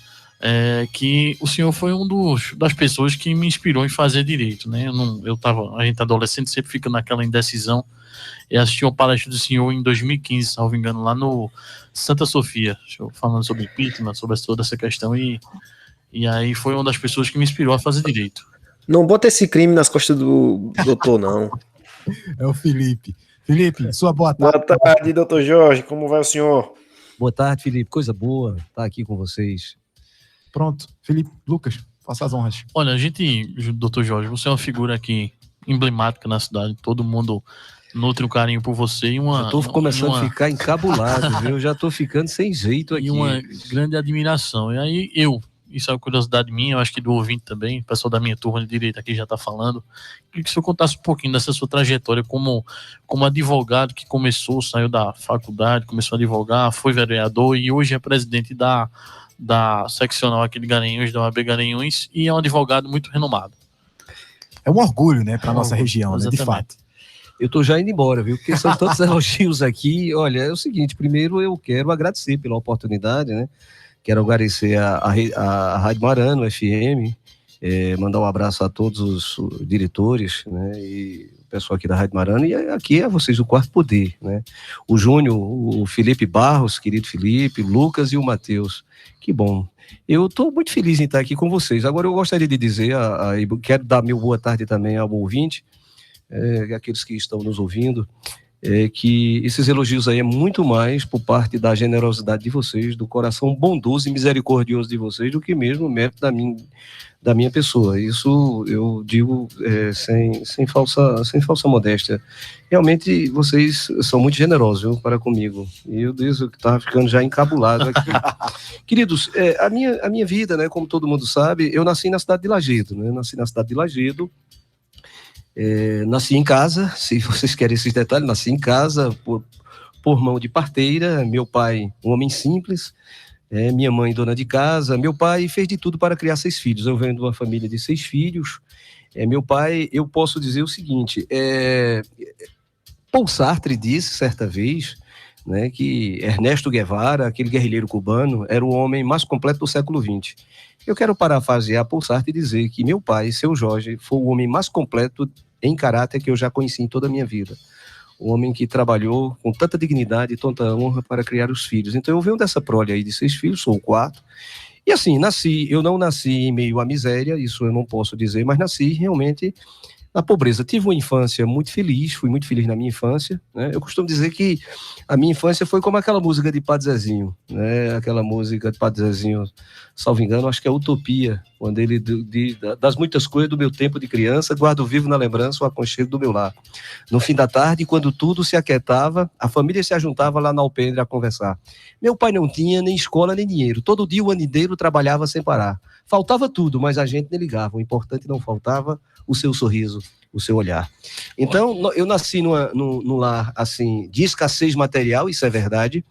que o senhor foi das pessoas que me inspirou em fazer direito, né? A gente adolescente sempre fica naquela indecisão. Eu assisti uma palestra do senhor em 2015, se não me engano, lá no Santa Sofia, falando sobre impeachment, sobre toda essa questão, e aí foi uma das pessoas que me inspirou a fazer direito. Não bota esse crime nas costas do doutor, não. É o Felipe. Felipe, sua boa tarde. Boa tarde, doutor Jorge. Como vai o senhor? Boa tarde, Felipe. Coisa boa estar aqui com vocês. Pronto. Felipe, Lucas, faça as honras. Olha, a gente, doutor Jorge, você é uma figura aqui emblemática na cidade. Todo mundo nutre um carinho por você e uma... Eu tô começando a ficar encabulado, viu? Eu já tô ficando sem jeito aqui. E uma grande admiração. E aí isso é uma curiosidade minha, eu acho que do ouvinte também, o pessoal da minha turma de direito aqui já está falando. Queria que o senhor contasse um pouquinho dessa sua trajetória como advogado que começou, saiu da faculdade, começou a advogar, foi vereador e hoje é presidente da seccional aqui de Garanhuns, da OAB Garanhuns, e é um advogado muito renomado. É um orgulho, né, para nossa região, né, de fato. Eu tô já indo embora, viu? Porque são tantos elogios aqui. Olha, é o seguinte, primeiro eu quero agradecer pela oportunidade, né? Quero agradecer a Rádio Marano, FM, mandar um abraço a todos os diretores, né, e o pessoal aqui da Rádio Marano, e aqui a vocês do Quarto Poder, né, o Júnior, o Felipe Barros, querido Felipe, o Lucas e o Matheus, que bom. Eu estou muito feliz em estar aqui com vocês. Agora eu gostaria de dizer, quero dar meu boa tarde também ao ouvinte, aqueles que estão nos ouvindo, que esses elogios aí é muito mais por parte da generosidade de vocês, do coração bondoso e misericordioso de vocês, do que mesmo o mérito da minha pessoa. Isso eu digo sem falsa modéstia. Realmente vocês são muito generosos, viu, para comigo. E eu disse que estava ficando já encabulado aqui. Queridos, a minha vida, né, como todo mundo sabe, eu nasci na cidade de Lagedo, né? Nasci em casa, se vocês querem esses detalhes, nasci em casa por mão de parteira, meu pai um homem simples, minha mãe dona de casa, meu pai fez de tudo para criar 6 filhos, eu venho de uma família de 6 filhos, meu pai, eu posso dizer o seguinte, Paul Sartre disse certa vez, né, que Ernesto Guevara, aquele guerrilheiro cubano, era o homem mais completo do século XX. Eu quero parafrasear Paul Sartre e dizer que meu pai, seu Jorge, foi o homem mais completo em caráter que eu já conheci em toda a minha vida. Um homem que trabalhou com tanta dignidade e tanta honra para criar os filhos. Então eu venho dessa prole aí de 6 filhos, sou o 4. E assim, eu não nasci em meio à miséria, isso eu não posso dizer, mas nasci realmente na pobreza. Tive uma infância muito feliz, fui muito feliz na minha infância, né? Eu costumo dizer que a minha infância foi como aquela música de Padre Zezinho, né? Aquela música de Padre Zezinho, salvo engano, acho que é Utopia, quando ele diz das muitas coisas do meu tempo de criança, guardo vivo na lembrança o aconchego do meu lar. No fim da tarde, quando tudo se aquietava, a família se ajuntava lá na alpendre a conversar. Meu pai não tinha nem escola nem dinheiro, todo dia o ano inteiro trabalhava sem parar. Faltava tudo, mas a gente nem ligava, o importante não faltava, o seu sorriso, o seu olhar. Então, eu nasci num lar, assim, de escassez material, isso é verdade.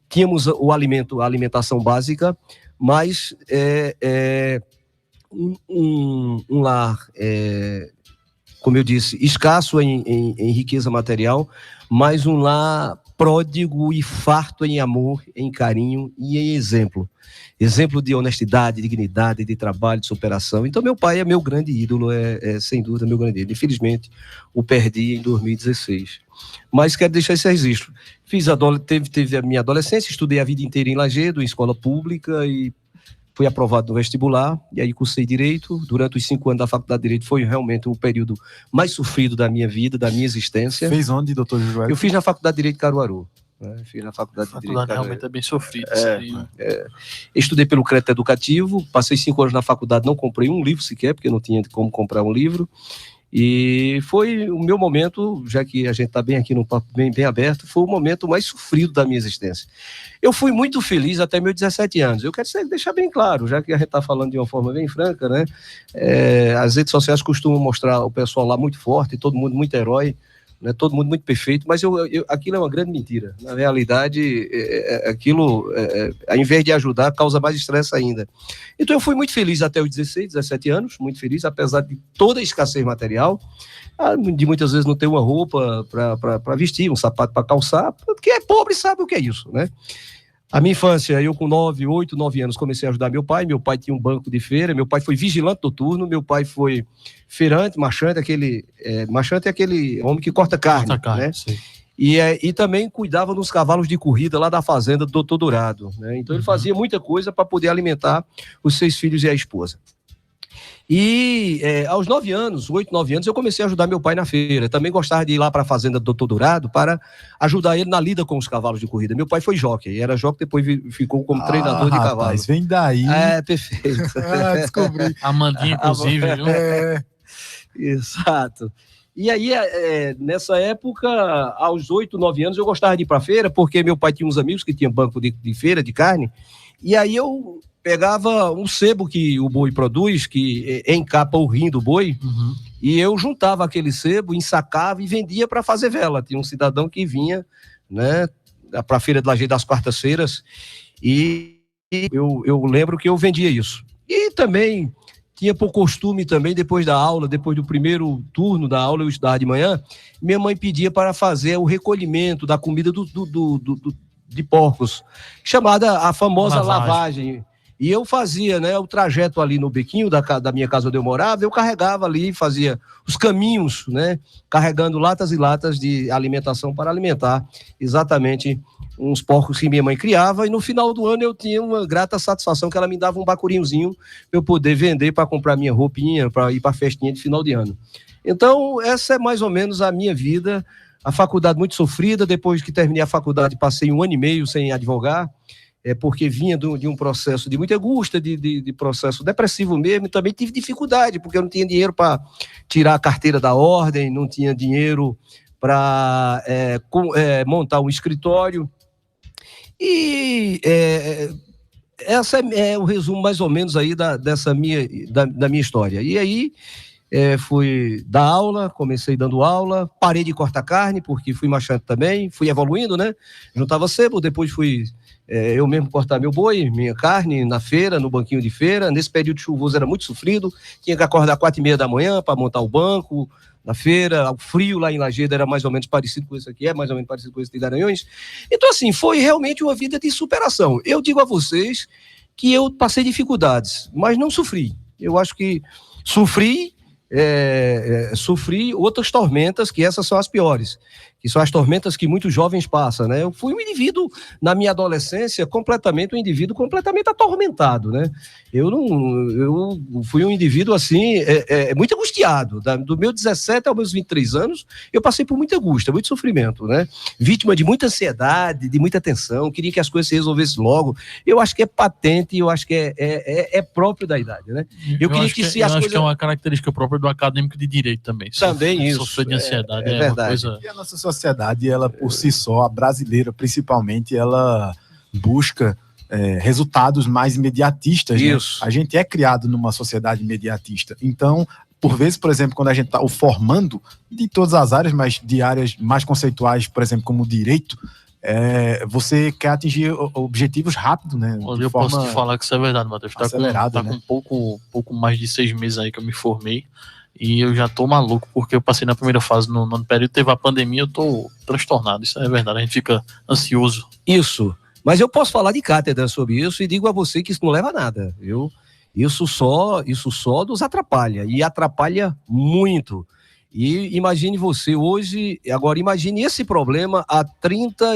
Tínhamos a alimentação básica, mas um lar, como eu disse, escasso em riqueza material, mas um lar pródigo e farto em amor, em carinho e em exemplo. Exemplo de honestidade, dignidade, de trabalho, de superação. Então, meu pai é meu grande ídolo, sem dúvida meu grande ídolo. Infelizmente, o perdi em 2016. Mas quero deixar esse registro. Teve a minha adolescência, estudei a vida inteira em Lagedo, em escola pública, e fui aprovado no vestibular, e aí cursei Direito. Durante os 5 anos da Faculdade de Direito, foi realmente o período mais sofrido da minha vida, da minha existência. Fez onde, doutor Joel? Eu fiz na Faculdade de Direito de Caruaru. Fiz na Faculdade de Direito. Realmente é bem sofrido. Estudei pelo crédito educativo, passei 5 anos na faculdade, não comprei um livro sequer, porque não tinha como comprar um livro. E foi o meu momento, já que a gente está bem aqui no papo bem aberto, foi o momento mais sofrido da minha existência. Eu fui muito feliz até meus 17 anos. Eu quero deixar bem claro, já que a gente está falando de uma forma bem franca, né? As redes sociais costumam mostrar o pessoal lá muito forte, todo mundo muito herói, né, todo mundo muito perfeito, mas aquilo é uma grande mentira. Na realidade, aquilo, ao invés de ajudar, causa mais estresse ainda. Então eu fui muito feliz até os 16, 17 anos, muito feliz, apesar de toda a escassez material, de muitas vezes não ter uma roupa para vestir, um sapato para calçar, porque é pobre sabe o que é isso, né? A minha infância, eu com 8, 9 anos comecei a ajudar meu pai tinha um banco de feira, meu pai foi vigilante noturno, meu pai foi feirante, marchante, marchante é aquele homem que corta carne, né? Sim. E também cuidava dos cavalos de corrida lá da fazenda do Doutor Dourado, né? Então ele fazia muita coisa para poder alimentar os 6 filhos e a esposa. E aos 9 anos, 8, 9 anos, eu comecei a ajudar meu pai na feira. Também gostava de ir lá para a fazenda do Dr. Dourado para ajudar ele na lida com os cavalos de corrida. Meu pai foi jockey, era jockey, depois ficou como treinador de cavalos. Mas vem daí. Perfeito. Descobri. A Mandinha, inclusive, viu? Exato. E aí, nessa época, aos 8, 9 anos, eu gostava de ir para a feira, porque meu pai tinha uns amigos que tinham banco de feira, de carne, e aí eu pegava um sebo que o boi produz, que encapa o rim do boi, e eu juntava aquele sebo, ensacava e vendia para fazer vela. Tinha um cidadão que vinha, né, para a feira de Lajeado das quartas-feiras, e eu lembro que eu vendia isso. E também tinha por costume também, depois da aula, depois do primeiro turno da aula, eu estudava de manhã, minha mãe pedia para fazer o recolhimento da comida de porcos, chamada a famosa lavagem. E eu fazia, né, o trajeto ali no bequinho da minha casa onde eu morava, eu carregava ali, fazia os caminhos, né, carregando latas e latas de alimentação para alimentar exatamente uns porcos que minha mãe criava, e no final do ano eu tinha uma grata satisfação que ela me dava um bacurinhozinho para eu poder vender para comprar minha roupinha, para ir para a festinha de final de ano. Então, essa é mais ou menos a minha vida. A faculdade muito sofrida, depois que terminei a faculdade passei 1 ano e meio sem advogar, porque vinha de um processo de muita angústia, de processo depressivo mesmo, e também tive dificuldade, porque eu não tinha dinheiro para tirar a carteira da ordem, não tinha dinheiro para montar um escritório. E essa é o resumo mais ou menos aí da minha história. E aí fui dar aula, comecei dando aula, parei de cortar carne, porque fui machante também, fui evoluindo, né? Juntava sebo, depois fui eu mesmo cortar meu boi, minha carne na feira, no banquinho de feira. Nesse período chuvoso era muito sofrido, tinha que acordar 4h30 da manhã para montar o banco na feira. O frio lá em Lajeado era mais ou menos parecido com isso aqui, é mais ou menos parecido com esse de Garanhuns. Então, assim, foi realmente uma vida de superação. Eu digo a vocês que eu passei dificuldades, mas não sofri. Eu acho que sofri outras tormentas, que essas são as piores, que são as tormentas que muitos jovens passam, né? Eu fui um indivíduo, na minha adolescência, completamente atormentado, né? Eu fui um indivíduo, assim, muito angustiado. Do meu 17 aos meus 23 anos, eu passei por muita angústia, muito sofrimento, né? Vítima de muita ansiedade, de muita tensão, queria que as coisas se resolvessem logo. Eu acho que é patente, eu acho que é próprio da idade, né? Eu queria que se as coisas... acho que é uma característica própria do acadêmico de direito também. Também isso. Sofrer de ansiedade é verdade. uma coisa... E a nossa sociedade, ela por si só, a brasileira principalmente, ela busca resultados mais imediatistas. Isso. Né? A gente é criado numa sociedade imediatista. Então, por vezes, por exemplo, quando a gente está formando de todas as áreas, mas de áreas mais conceituais, por exemplo, como o direito, você quer atingir objetivos rápidos, né? Eu posso te falar que isso é verdade, Matheus. Tá né? com pouco mais de 6 meses aí que eu me formei, e eu já tô maluco, porque eu passei na primeira fase no período, teve a pandemia, eu tô transtornado. Isso é verdade, a gente fica ansioso. Isso, mas eu posso falar de cátedra sobre isso e digo a você que isso não leva a nada. Isso só nos atrapalha, e atrapalha muito. E imagine você hoje, agora imagine esse problema há 30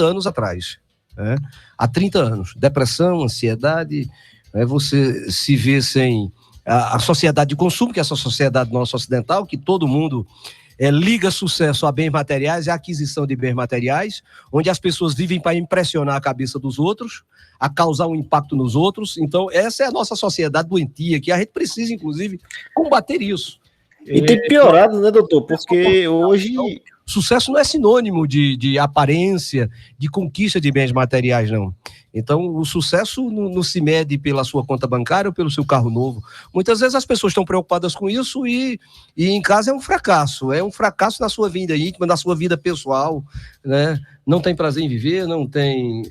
anos atrás, né? Há 30 anos, depressão, ansiedade, você se vê sem a sociedade de consumo, que é essa sociedade nossa ocidental, que todo mundo liga sucesso a bens materiais e a aquisição de bens materiais, onde as pessoas vivem para impressionar a cabeça dos outros, a causar um impacto nos outros. Então essa é a nossa sociedade doentia, que a gente precisa, inclusive, combater isso. E tem piorado, né, doutor? Porque hoje... Sucesso não é sinônimo de aparência, de conquista de bens materiais, não. Então, o sucesso não se mede pela sua conta bancária ou pelo seu carro novo. Muitas vezes as pessoas estão preocupadas com isso e em casa é um fracasso na sua vida íntima, na sua vida pessoal, né? Não tem prazer em viver, não tem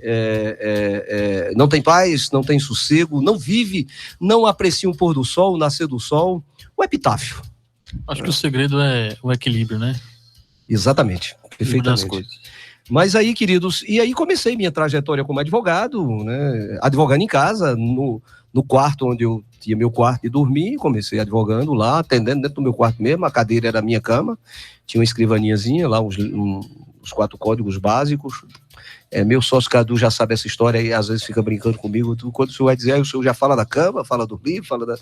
paz, não tem sossego, não vive, não aprecia o pôr do sol, o nascer do sol, o epitáfio. Acho que o segredo é o equilíbrio, né? Exatamente, perfeitamente. Mas aí, queridos, e aí comecei minha trajetória como advogado, né? Advogando em casa, no quarto onde eu tinha meu quarto de dormir, comecei advogando lá, atendendo dentro do meu quarto mesmo, a cadeira era a minha cama, tinha uma escrivaninhazinha lá, os 4 códigos básicos, Meu sócio Cadu já sabe essa história e às vezes fica brincando comigo. Quando o senhor vai dizer, aí o senhor já fala da cama, fala do livro, fala da...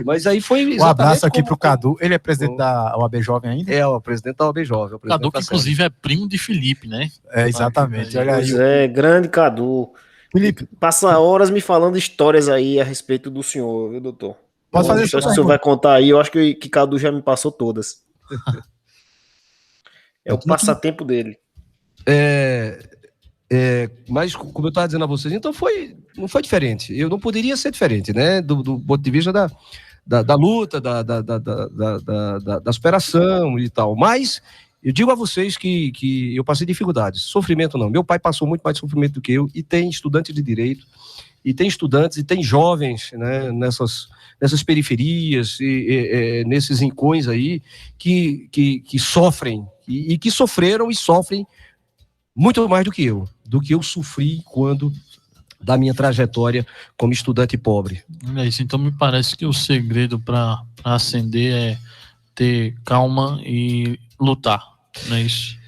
Mas aí foi Um abraço aqui pro Cadu. Ele é presidente da OAB Jovem ainda? É, o presidente da OAB Jovem. Cadu, que inclusive é primo de Felipe, né? É, exatamente. Olha aí. Pois é, grande Cadu. Felipe, passa horas me falando histórias aí a respeito do senhor, viu, doutor? Posso fazer história que o senhor vai contar aí, eu acho que Cadu já me passou todas. É o passatempo dele. Mas, como eu estava dizendo a vocês, então não foi diferente. Eu não poderia ser diferente, né? Do ponto de vista da luta, da superação e tal. Mas eu digo a vocês que eu passei dificuldades. Sofrimento não. Meu pai passou muito mais sofrimento do que eu, e tem estudantes de direito, e tem estudantes, e tem jovens, né, nessas periferias, nesses rincões aí, que sofrem, e que sofreram e sofrem muito mais do que eu sofri da minha trajetória como estudante pobre. É isso, então me parece que o segredo para ascender é ter calma e lutar, não é isso?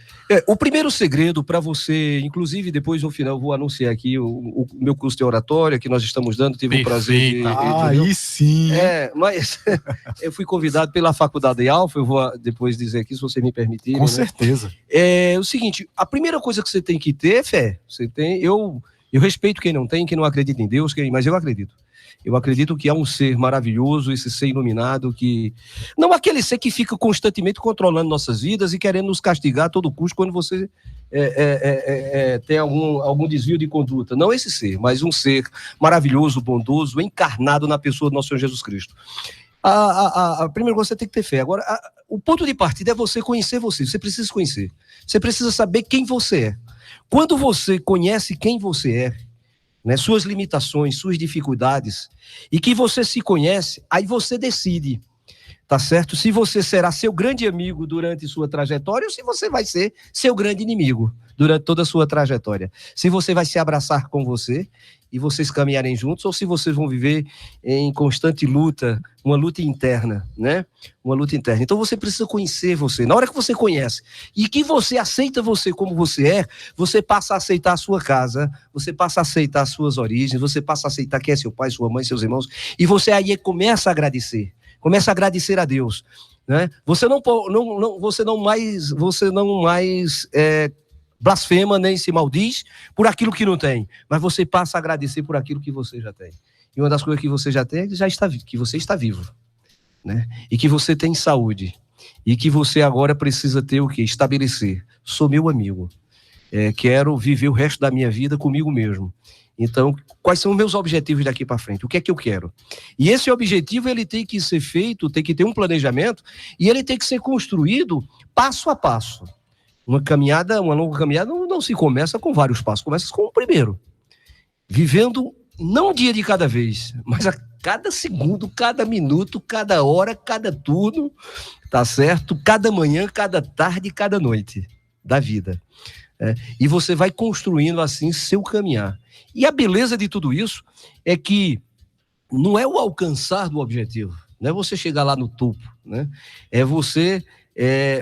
O primeiro segredo para você, inclusive depois no final eu vou anunciar aqui o meu curso de oratória que nós estamos dando, tive o prazer de... Aí sim! Mas eu fui convidado pela Faculdade de Alfa, eu vou depois dizer aqui, se você me permitir. Com certeza. É o seguinte, a primeira coisa que você tem que ter é fé. Eu respeito quem não tem, quem não acredita em Deus, mas eu acredito. Eu acredito que há um ser maravilhoso, esse ser iluminado, não aquele ser que fica constantemente controlando nossas vidas e querendo nos castigar a todo custo quando você tem algum desvio de conduta. Não esse ser, mas um ser maravilhoso, bondoso, encarnado na pessoa do nosso Senhor Jesus Cristo. A primeira coisa, você tem que ter fé. Agora, o ponto de partida é você conhecer você. Você precisa se conhecer. Você precisa saber quem você é. Quando você conhece quem você é, né, suas limitações, suas dificuldades, e que você se conhece, aí você decide, tá certo? Se você será seu grande amigo durante sua trajetória ou se você vai ser seu grande inimigo durante toda a sua trajetória. Se você vai se abraçar com você e vocês caminharem juntos, ou se vocês vão viver em constante luta, uma luta interna, né? Uma luta interna. Então você precisa conhecer você. Na hora que você conhece e que você aceita você como você é, você passa a aceitar a sua casa, você passa a aceitar as suas origens, você passa a aceitar quem é seu pai, sua mãe, seus irmãos, e você aí começa a agradecer. Começa a agradecer a Deus, né? Você não mais blasfema nem se maldiz por aquilo que não tem, mas você passa a agradecer por aquilo que você já tem. E uma das coisas que você já tem é que você está vivo, né? E que você tem saúde. E que você agora precisa ter o quê? Estabelecer. Sou meu amigo. Quero viver o resto da minha vida comigo mesmo. Então, quais são os meus objetivos daqui para frente? O que é que eu quero? E esse objetivo, ele tem que ser feito, tem que ter um planejamento, e ele tem que ser construído passo a passo. Uma longa caminhada não se começa com vários passos, começa com o primeiro. Vivendo não um dia de cada vez, mas a cada segundo, cada minuto, cada hora, cada turno, tá certo? Cada manhã, cada tarde, cada noite da vida. E você vai construindo assim seu caminhar. E a beleza de tudo isso é que não é o alcançar do objetivo, não é você chegar lá no topo, né? É você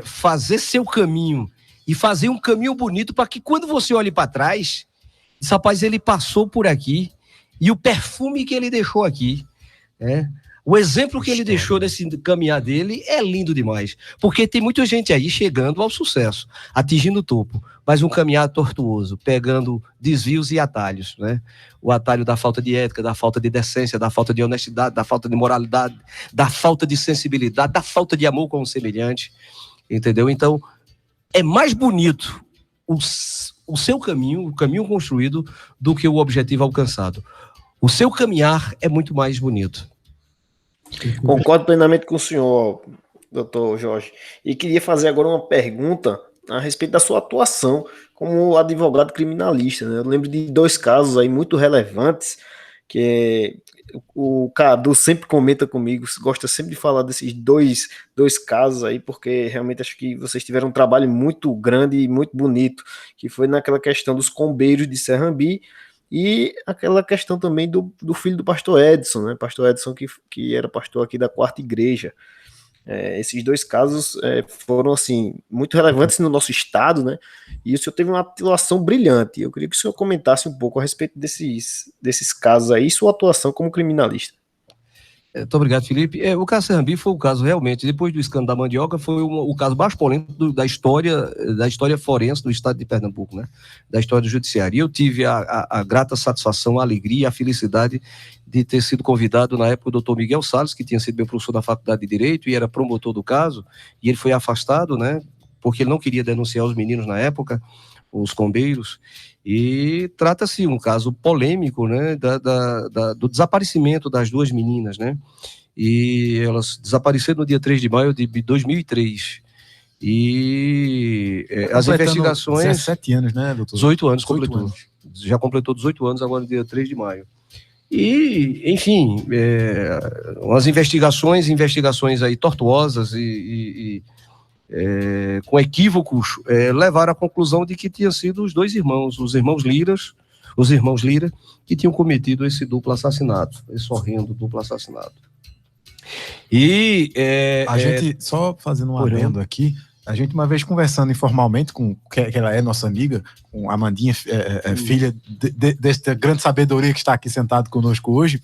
fazer seu caminho e fazer um caminho bonito para que quando você olhe para trás, esse rapaz, ele passou por aqui e o perfume que ele deixou aqui, o exemplo que ele deixou nesse caminhar dele é lindo demais, porque tem muita gente aí chegando ao sucesso, atingindo o topo, mas um caminhar tortuoso, pegando desvios e atalhos, né? O atalho da falta de ética, da falta de decência, da falta de honestidade, da falta de moralidade, da falta de sensibilidade, da falta de amor com o semelhante, entendeu? Então, é mais bonito o seu caminho, o caminho construído, do que o objetivo alcançado. O seu caminhar é muito mais bonito. Concordo plenamente com o senhor, doutor Jorge. E queria fazer agora uma pergunta a respeito da sua atuação como advogado criminalista, né? Eu lembro de 2 casos aí muito relevantes, que o Cadu sempre comenta comigo, gosta sempre de falar desses dois casos aí, porque realmente acho que vocês tiveram um trabalho muito grande e muito bonito, que foi naquela questão dos combeiros de Serrambi e aquela questão também do filho do pastor Edson, né? Pastor Edson que era pastor aqui da 4ª Igreja. Esses dois casos foram assim muito relevantes no nosso estado, né? E o senhor teve uma atuação brilhante. Eu queria que o senhor comentasse um pouco a respeito desses casos aí, sua atuação como criminalista. Muito obrigado, Felipe. O caso Serrambi foi o caso realmente, depois do escândalo da mandioca, foi o caso mais polêmico da história forense do estado de Pernambuco, né? Da história do judiciário. E eu tive a grata satisfação, a alegria, a felicidade de ter sido convidado na época o doutor Miguel Salles, que tinha sido meu professor da Faculdade de Direito e era promotor do caso, e ele foi afastado, né? Porque ele não queria denunciar os meninos na época, os combeiros. E trata-se um caso polêmico, né, do desaparecimento das duas meninas, né, e elas desapareceram no dia 3 de maio de 2003, e as investigações... 17 anos, né, doutor? 18 anos completou. Já completou 18 anos agora no dia 3 de maio. E, enfim, umas investigações aí tortuosas com equívocos, levaram à conclusão de que tinha sido os irmãos Lira, que tinham cometido esse duplo assassinato, esse horrendo duplo assassinato. E a gente, só fazendo um adendo aqui, a gente uma vez conversando informalmente que ela é nossa amiga, com a Amandinha, filha desta grande sabedoria que está aqui sentado conosco hoje,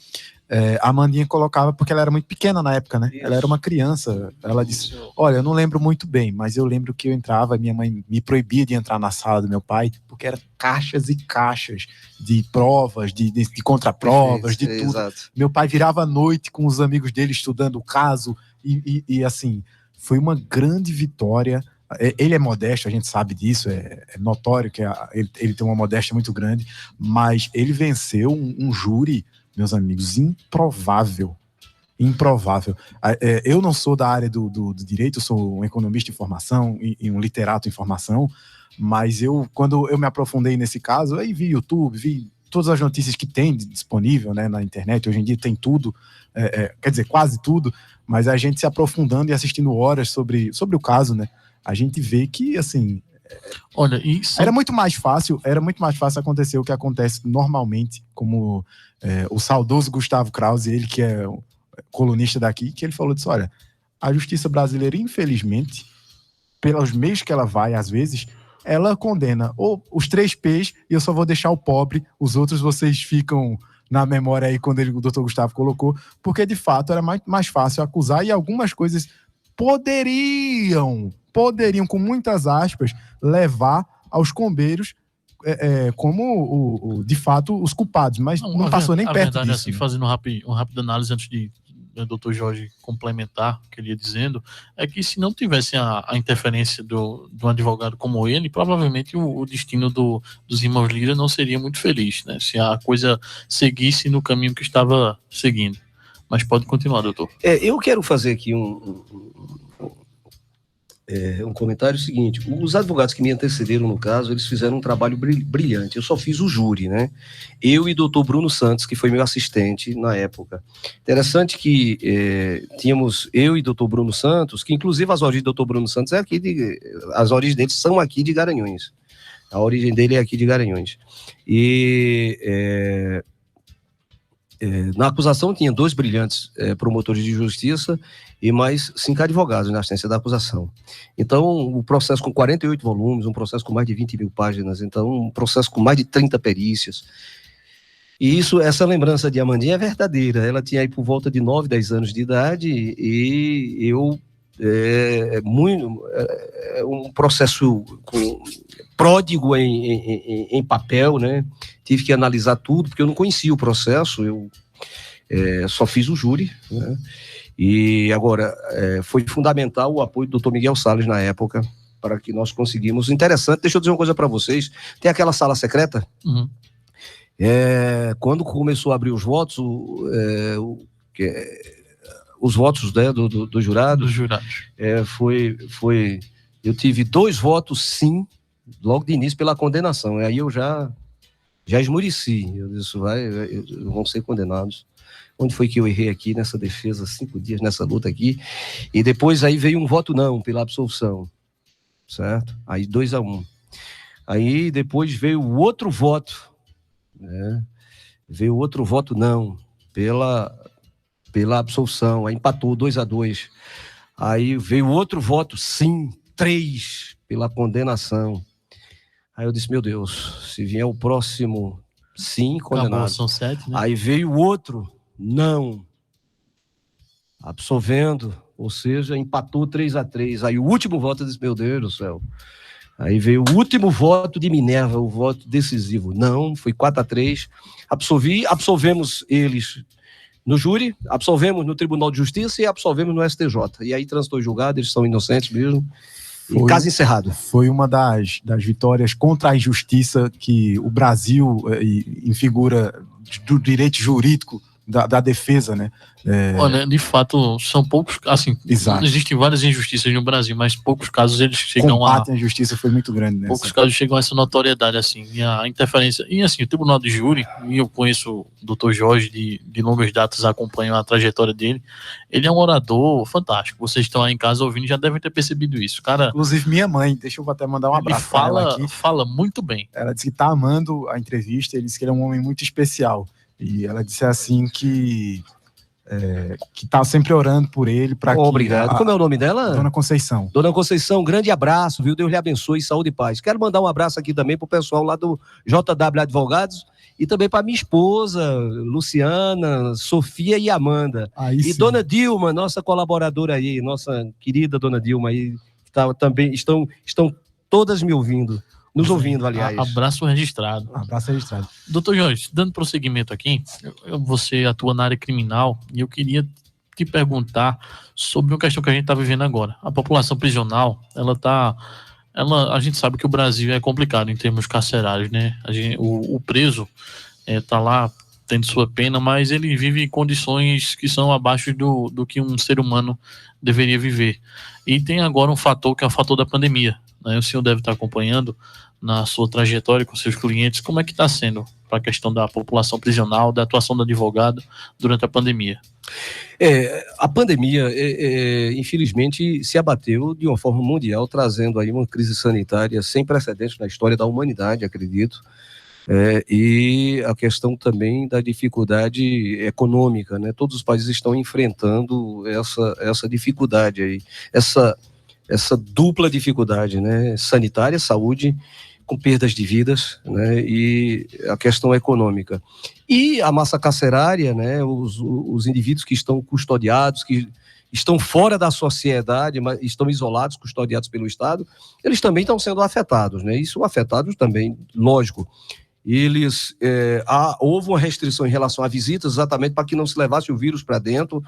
a Amandinha colocava, porque ela era muito pequena na época, né? Isso. Ela era uma criança. Ela disse, olha, eu não lembro muito bem, mas eu lembro que eu entrava, minha mãe me proibia de entrar na sala do meu pai, porque eram caixas e caixas de provas, de contraprovas, de tudo. Exato. Meu pai virava à noite com os amigos dele estudando o caso, e assim, foi uma grande vitória. Ele é modesto, a gente sabe disso, é notório que ele tem uma modéstia muito grande, mas ele venceu um júri, meus amigos, improvável. Eu não sou da área do direito, eu sou um economista em formação e um literato em formação, mas quando eu me aprofundei nesse caso, aí vi YouTube, vi todas as notícias que tem disponível, né, na internet. Hoje em dia tem tudo, quer dizer, quase tudo, mas a gente se aprofundando e assistindo horas sobre o caso, né, a gente vê que, assim... Olha, isso... Era muito mais fácil acontecer o que acontece normalmente, como o saudoso Gustavo Krause, ele que é colunista daqui, que ele falou disso, olha, a justiça brasileira, infelizmente, pelos meios que ela vai, às vezes, ela condena os 3 P's e eu só vou deixar o pobre, os outros vocês ficam na memória aí, quando o doutor Gustavo colocou, porque de fato era mais fácil acusar e algumas coisas poderiam, com muitas aspas, levar aos combeiros como de fato os culpados, mas não passou nem perto verdade, disso. Assim, né? Fazendo uma rápida análise antes de o doutor Jorge complementar o que ele ia dizendo, é que se não tivesse a interferência do advogado como ele, provavelmente o destino dos irmãos Lira não seria muito feliz, né? Se a coisa seguisse no caminho que estava seguindo. Mas pode continuar, doutor. Eu quero fazer aqui um comentário seguinte. Os advogados que me antecederam no caso, eles fizeram um trabalho brilhante. Eu só fiz o júri, né? Eu e doutor Bruno Santos, que foi meu assistente na época. Interessante que tínhamos eu e doutor Bruno Santos, que inclusive as origens do doutor Bruno Santos as origens deles são aqui de Garanhuns. A origem dele é aqui de Garanhuns. E na acusação tinha 2 brilhantes promotores de justiça e mais 5 advogados na assistência da acusação. Então, o processo com 48 volumes, um processo com mais de 20 mil páginas, então um processo com mais de 30 perícias. E essa lembrança de Amandinha é verdadeira. Ela tinha aí por volta de 9, 10 anos de idade e eu... um processo pródigo em papel, né? Tive que analisar tudo, porque eu não conhecia o processo, eu só fiz o júri, né? E agora, foi fundamental o apoio do Dr. Miguel Salles na época, para que nós conseguimos. Interessante, deixa eu dizer uma coisa para vocês, tem aquela sala secreta? Uhum. Quando começou a abrir os votos, os votos, né, dos jurados. Eu tive 2 votos sim, logo de início, pela condenação. Aí eu já esmureci. Eu disse, vão ser condenados. Onde foi que eu errei aqui nessa defesa, 5 dias nessa luta aqui? E depois aí veio um voto não, pela absolução. Certo? Aí 2-1. Aí depois veio o outro voto, né? Veio outro voto não, pela absolução, aí empatou 2-2. Aí veio outro voto, sim, 3 pela condenação. Aí eu disse, meu Deus, se vier o próximo sim, condenado. Acabou, são 7, né? Aí veio o outro, não. Absolvendo, ou seja, empatou 3-3. Aí o último voto, eu disse, meu Deus do céu. Aí veio o último voto de Minerva, o voto decisivo. Não, foi 4-3. Absolvemos eles no júri, absolvemos no Tribunal de Justiça e absolvemos no STJ. E aí transitou julgado, eles são inocentes mesmo. E caso encerrado. Foi uma das vitórias contra a injustiça que o Brasil, em figura do direito jurídico, da defesa, né? Olha, de fato, são poucos, assim, Exato. Existem várias injustiças no Brasil, mas poucos casos eles chegam a injustiça foi muito grande, né? Poucos casos chegam a essa notoriedade, assim, e a interferência, e assim, o Tribunal de Júri, e eu conheço o Dr. Jorge de longas datas, acompanho a trajetória dele, ele é um orador fantástico, vocês estão aí em casa ouvindo e já devem ter percebido isso, cara. Inclusive minha mãe, deixa eu até mandar um abraço para ela aqui. Fala muito bem. Ela disse que tá amando a entrevista, ele disse que ele é um homem muito especial, e ela disse assim que tá sempre orando por ele para que... Obrigado. Como é o nome dela? Dona Conceição. Dona Conceição, grande abraço, viu? Deus lhe abençoe, saúde e paz. Quero mandar um abraço aqui também pro pessoal lá do JW Advogados e também para minha esposa, Luciana, Sofia e Amanda. Aí e sim. Dona Dilma, nossa colaboradora aí, nossa querida Dona Dilma aí, que também estão todas me ouvindo. Nos ouvindo, aliás. Abraço registrado. Abraço registrado. Doutor Jorge, dando prosseguimento aqui, você atua na área criminal e eu queria te perguntar sobre uma questão que a gente está vivendo agora. A população prisional, a gente sabe que o Brasil é complicado em termos carcerários, né? O preso está lá tendo sua pena, mas ele vive em condições que são abaixo do que um ser humano deveria viver. E tem agora um fator que é o fator da pandemia, né? O senhor deve estar acompanhando na sua trajetória com seus clientes, como é que está sendo para a questão da população prisional, da atuação do advogado durante a pandemia? A pandemia, infelizmente, se abateu de uma forma mundial, trazendo aí uma crise sanitária sem precedentes na história da humanidade, acredito, e a questão também da dificuldade econômica, né? Todos os países estão enfrentando essa dificuldade aí, essa dupla dificuldade, né? Sanitária, saúde, com perdas de vidas, né? E a questão econômica. E a massa carcerária, né? Os indivíduos que estão custodiados, que estão fora da sociedade, mas estão isolados, custodiados pelo Estado, eles também estão sendo afetados, né? Isso afetados também, lógico. Houve uma restrição em relação a visitas, exatamente para que não se levasse o vírus para dentro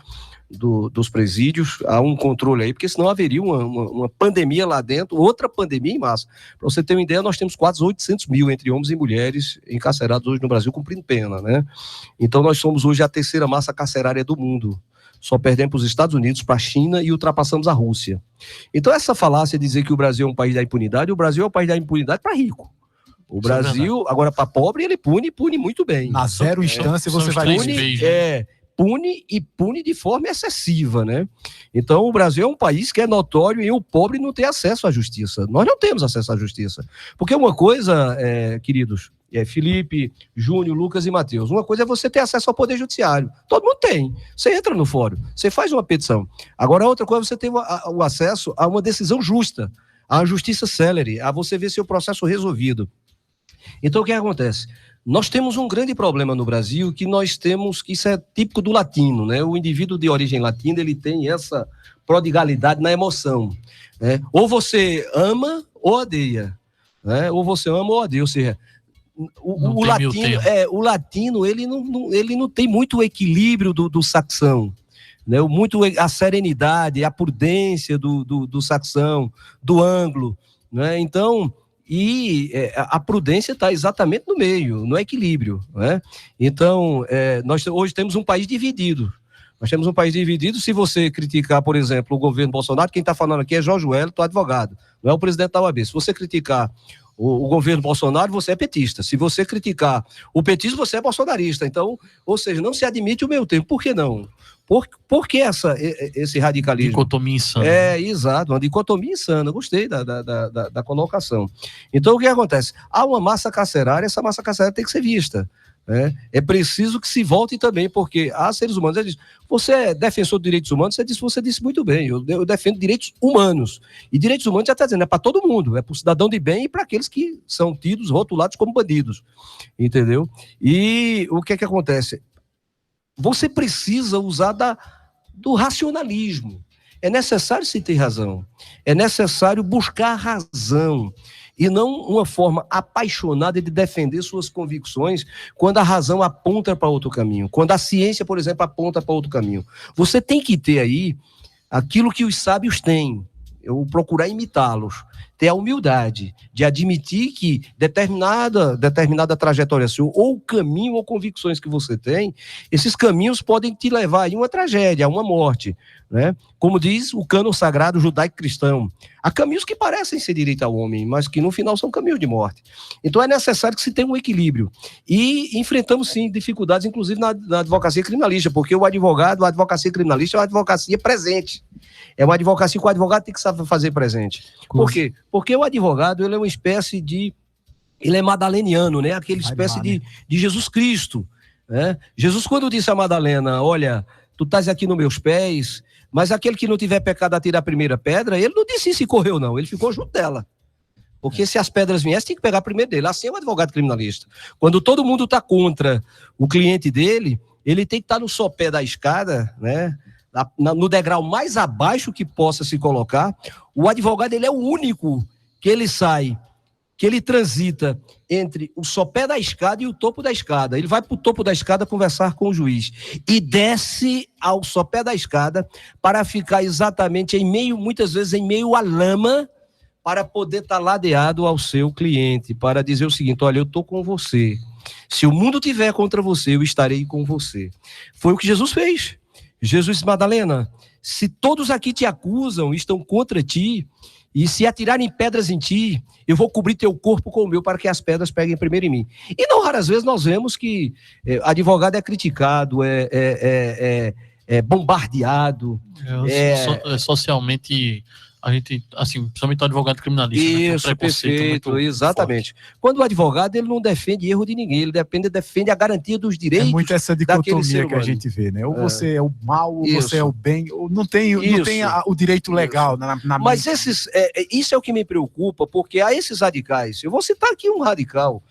dos presídios. Há um controle aí, porque senão haveria uma pandemia lá dentro, outra pandemia em massa. Para você ter uma ideia, nós temos quase 800 mil entre homens e mulheres encarcerados hoje no Brasil cumprindo pena, né? Então nós somos hoje a terceira massa carcerária do mundo. Só perdemos para os Estados Unidos, para a China e ultrapassamos a Rússia. Então essa falácia de dizer que o Brasil é um país da impunidade, o Brasil é um país da impunidade para rico. O Brasil, agora para pobre, ele pune muito bem. Na zero instância você vai pune de forma excessiva, né? Então o Brasil é um país que é notório em o pobre não ter acesso à justiça. Nós não temos acesso à justiça. Porque uma coisa, queridos, Felipe, Júnior, Lucas e Matheus, uma coisa é você ter acesso ao Poder Judiciário. Todo mundo tem. Você entra no fórum, você faz uma petição. Agora outra coisa é você ter o acesso a uma decisão justa, a justiça célere, a você ver seu processo resolvido. Então, o que acontece? Nós temos um grande problema no Brasil que isso é típico do latino, né? O indivíduo de origem latina, ele tem essa prodigalidade na emoção, né? Ou você ama ou odeia, né? Ou você ama ou odeia, ou seja, o latino, ele não tem muito o equilíbrio do saxão, né? Muito a serenidade, a prudência do saxão, do anglo, né? Então... a prudência está exatamente no meio, no equilíbrio, né? Então, nós hoje temos um país dividido. Nós temos um país dividido. Se você criticar, por exemplo, o governo Bolsonaro, quem está falando aqui é Jorge Wellington, advogado, não é o presidente da OAB. Se você criticar o governo Bolsonaro, você é petista. Se você criticar o petismo, você é bolsonarista. Então, ou seja, não se admite o meio termo. Por que não? Por que esse radicalismo? Dicotomia insana. Exato, uma dicotomia insana. Gostei da colocação. Então, o que acontece? Há uma massa carcerária, essa massa carcerária tem que ser vista. É preciso que se volte também, porque há seres humanos. Ele diz, você é defensor de direitos humanos? Você disse muito bem, eu defendo direitos humanos. E direitos humanos já está dizendo, é para todo mundo, é para o cidadão de bem e para aqueles que são tidos, rotulados como bandidos. Entendeu? E o que é que acontece? Você precisa usar do racionalismo. É necessário se ter razão. É necessário buscar razão. E não uma forma apaixonada de defender suas convicções quando a razão aponta para outro caminho. Quando a ciência, por exemplo, aponta para outro caminho. Você tem que ter aí aquilo que os sábios têm. Eu procurar imitá-los. Ter a humildade de admitir que determinada trajetória sua, ou caminho ou convicções que você tem, esses caminhos podem te levar a uma tragédia, a uma morte, né? Como diz o cânon sagrado judaico-cristão, há caminhos que parecem ser direito ao homem, mas que no final são caminhos de morte. Então é necessário que se tenha um equilíbrio. E enfrentamos sim dificuldades, inclusive na advocacia criminalista, porque a advocacia criminalista é uma advocacia presente. É uma advocacia que o advogado tem que saber fazer presente. Por quê? Porque o advogado, ele é uma espécie de... Ele é madaleniano, né? Aquela espécie de Jesus Cristo, né? Jesus, quando disse a Madalena, olha, tu estás aqui nos meus pés, mas aquele que não tiver pecado atira a primeira pedra, ele não disse se correu, não. Ele ficou junto dela. Porque se as pedras viessem, tem que pegar primeiro dele. Assim é o advogado criminalista. Quando todo mundo está contra o cliente dele, ele tem que estar no sopé da escada, né? No degrau mais abaixo que possa se colocar. O advogado, ele é o único que ele sai, que ele transita entre o sopé da escada e o topo da escada. Ele vai para o topo da escada conversar com o juiz e desce ao sopé da escada para ficar exatamente muitas vezes em meio à lama, para poder estar ladeado ao seu cliente, para dizer o seguinte, olha, eu estou com você. Se o mundo tiver contra você, eu estarei com você. Foi o que Jesus fez. Jesus disse, Madalena, se todos aqui te acusam, estão contra ti, e se atirarem pedras em ti, eu vou cobrir teu corpo com o meu para que as pedras peguem primeiro em mim. E não raras vezes nós vemos que advogado é criticado, é bombardeado. Socialmente, a gente, assim, principalmente o advogado criminalista. Isso, né, perfeito, exatamente. Forte. Quando o advogado, ele não defende erro de ninguém, ele defende a garantia dos direitos. É muito essa dicotomia que a gente vê, né? Ou você é o mal, ou você é o bem, ou não tem o direito legal na Mas isso é o que me preocupa, porque há esses radicais. Eu vou citar aqui um radical,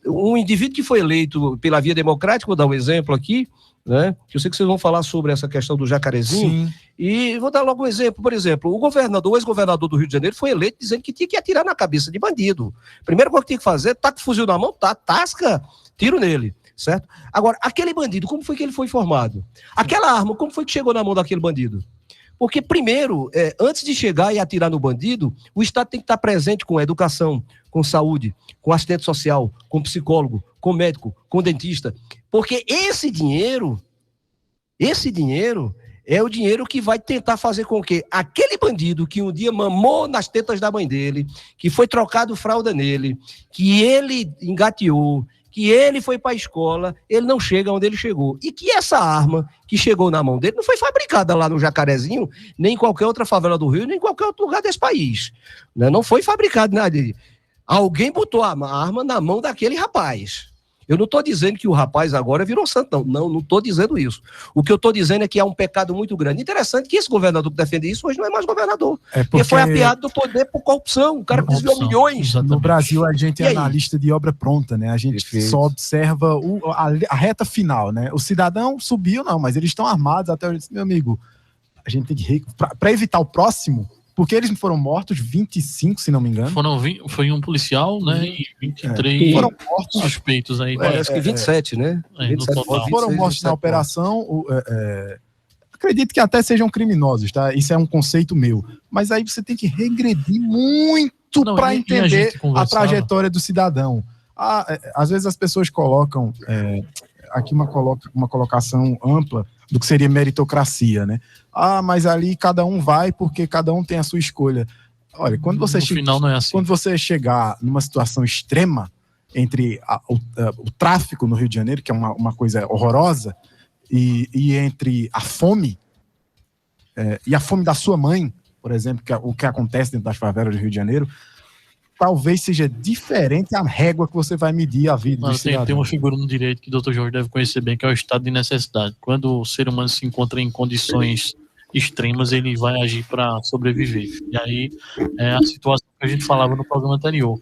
um indivíduo que foi eleito pela via democrática, vou dar um exemplo aqui, né? Eu sei que vocês vão falar sobre essa questão do Jacarezinho. Sim. E vou dar logo um exemplo. Por exemplo, o ex-governador do Rio de Janeiro foi eleito dizendo que tinha que atirar na cabeça de bandido. Primeira coisa que tinha que fazer, tá com o fuzil na mão, tasca, tiro nele, certo? Agora, aquele bandido, como foi que ele foi formado? Aquela arma, como foi que chegou na mão daquele bandido? Porque primeiro, antes de chegar e atirar no bandido, o Estado tem que estar presente com educação, com saúde, com assistente social, com psicólogo, com médico, com dentista. Porque esse dinheiro é o dinheiro que vai tentar fazer com que aquele bandido que um dia mamou nas tetas da mãe dele, que foi trocado fralda nele, que ele engateou, que ele foi para a escola, ele não chega onde ele chegou. E que essa arma que chegou na mão dele não foi fabricada lá no Jacarezinho, nem em qualquer outra favela do Rio, nem em qualquer outro lugar desse país. Não foi fabricado nada. Alguém botou a arma na mão daquele rapaz. Eu não estou dizendo que o rapaz agora virou santo, não estou dizendo isso. O que eu estou dizendo é que há um pecado muito grande. Interessante que esse governador que defende isso hoje não é mais governador. Porque foi apiado do poder por corrupção. O cara desviou milhões. Exatamente. No Brasil, a gente é analista de obra pronta, né? A gente só observa a reta final, né? O cidadão subiu, não, mas eles estão armados até hoje. Meu amigo, a gente tem que... Para evitar o próximo... Porque eles foram mortos, 25, se não me engano. Foi um policial, né? E 23 foram mortos. Suspeitos aí. Acho que 27, né? 27 foram mortos na operação. Acredito que até sejam criminosos, tá? Isso é um conceito meu. Mas aí você tem que regredir muito para entender a trajetória do cidadão. Às vezes as pessoas colocam aqui uma colocação ampla do que seria meritocracia, né? Mas ali cada um vai porque cada um tem a sua escolha. Olha, quando você, final não é assim. Quando você chegar numa situação extrema entre o tráfico no Rio de Janeiro, que é uma coisa horrorosa, e entre a fome, e a fome da sua mãe, por exemplo, que é o que acontece dentro das favelas do Rio de Janeiro, talvez seja diferente a régua que você vai medir a vida do cidadão. Tem uma figura no direito que o Dr. Jorge deve conhecer bem, que é o estado de necessidade. Quando o ser humano se encontra em condições extremas, ele vai agir para sobreviver. E aí, a situação que a gente falava no programa anterior,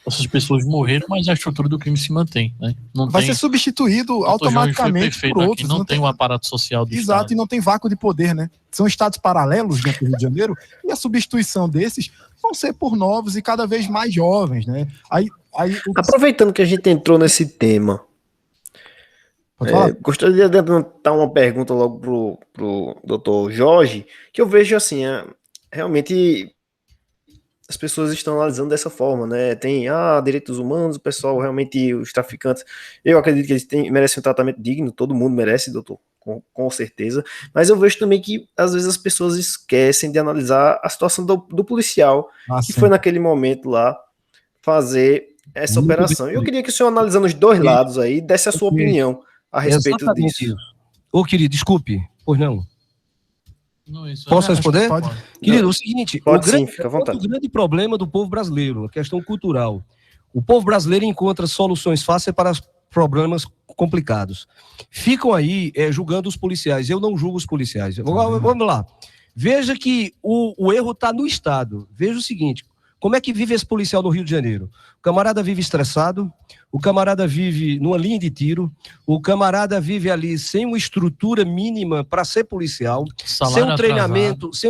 essas pessoas morreram, mas a estrutura do crime se mantém, né? Vai ser substituído automaticamente por outros. Não tem um aparato social do Exato, Estado. e não tem vácuo de poder, né? São estados paralelos dentro do Rio de Janeiro, e a substituição desses vão ser por novos e cada vez mais jovens, né? Aproveitando que a gente entrou nesse tema, gostaria de adiantar uma pergunta logo pro Dr. Jorge, que eu vejo assim, realmente as pessoas estão analisando dessa forma, né? Tem direitos humanos, o pessoal realmente, os traficantes, eu acredito que eles merecem um tratamento digno, todo mundo merece, doutor, com certeza, mas eu vejo também que às vezes as pessoas esquecem de analisar a situação do policial, que foi naquele momento lá fazer essa operação. Eu queria que o senhor, analisando os dois lados aí, desse a sua opinião a respeito disso. Ô, querido, desculpe, pois não. Posso responder? Pode. Querido, o seguinte, fica à vontade. O grande problema do povo brasileiro, a questão cultural. O povo brasileiro encontra soluções fáceis para problemas complicados. Ficam aí julgando os policiais. Eu não julgo os policiais. Vamos lá. Veja que o erro está no Estado. Veja o seguinte, como é que vive esse policial no Rio de Janeiro? O camarada vive estressado, o camarada vive numa linha de tiro, o camarada vive ali sem uma estrutura mínima para ser policial, sem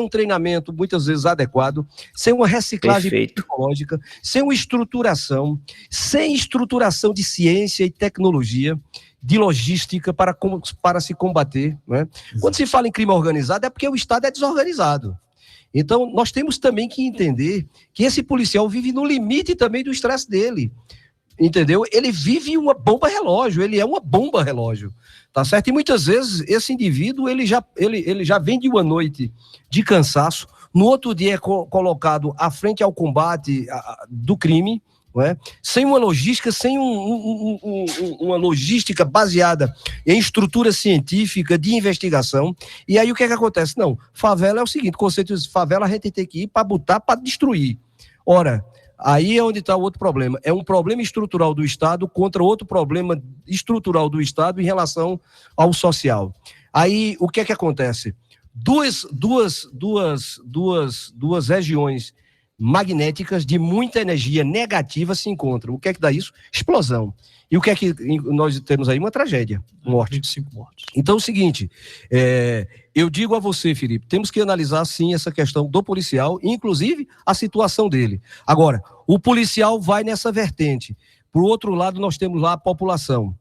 um treinamento muitas vezes adequado, sem uma reciclagem psicológica, sem uma estruturação, sem estruturação de ciência e tecnologia, de logística para se combater, né? Quando se fala em crime organizado é porque o Estado é desorganizado. Então, nós temos também que entender que esse policial vive no limite também do estresse dele, entendeu? Ele vive uma bomba relógio, ele é uma bomba relógio, tá certo? E muitas vezes esse indivíduo, ele já vem de uma noite de cansaço, no outro dia é colocado à frente ao combate do crime, não é? Sem uma logística, sem uma logística baseada em estrutura científica de investigação. E aí o que é que acontece? Não, favela é o seguinte, conceito de favela a gente tem que ir para botar, para destruir. Ora, aí é onde está o outro problema. É um problema estrutural do Estado contra outro problema estrutural do Estado em relação ao social. Aí o que é que acontece? Duas regiões magnéticas de muita energia negativa se encontram. O que é que dá isso? Explosão. E o que é que nós temos aí? Uma tragédia, morte. 25 mortos. Então é o seguinte, eu digo a você, Felipe, temos que analisar sim essa questão do policial, inclusive a situação dele. Agora, o policial vai nessa vertente. Por outro lado, nós temos lá a população.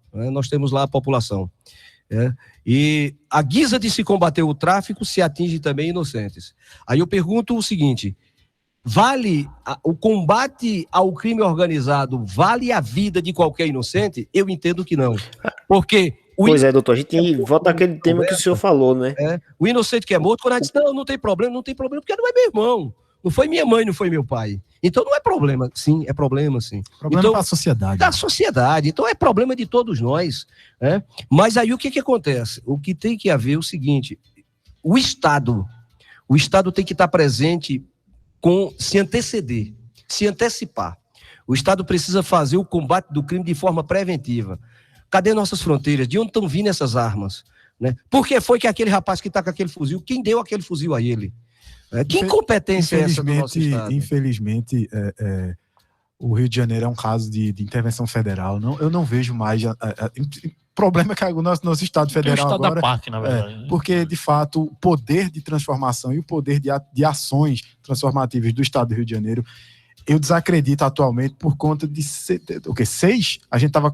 Né? E a guisa de se combater o tráfico se atinge também inocentes. Aí eu pergunto o seguinte, vale o combate ao crime organizado, vale a vida de qualquer inocente? Eu entendo que não. Porque Pois é, doutor, a gente volta àquele tema que o senhor falou, né? O inocente que é morto, quando a gente diz, não tem problema, porque não é meu irmão, não foi minha mãe, não foi meu pai. Então não é problema, sim, é problema, sim. Problema então, da sociedade. Da sociedade, então é problema de todos nós. Né? Mas aí o que acontece? O que tem que haver é o seguinte, o Estado tem que estar presente se anteceder, se antecipar. O Estado precisa fazer o combate do crime de forma preventiva. Cadê nossas fronteiras? De onde estão vindo essas armas? Né? Por que foi que aquele rapaz que está com aquele fuzil, quem deu aquele fuzil a ele? Que incompetência é essa do nosso Estado? Infelizmente, o Rio de Janeiro é um caso de intervenção federal. Eu não vejo mais... problema é que o nosso Estado federal o Estado agora... da PAC, na verdade. Porque, de fato, o poder de transformação e o poder de ações transformativas do Estado do Rio de Janeiro, eu desacredito atualmente por conta de... seis? A gente estava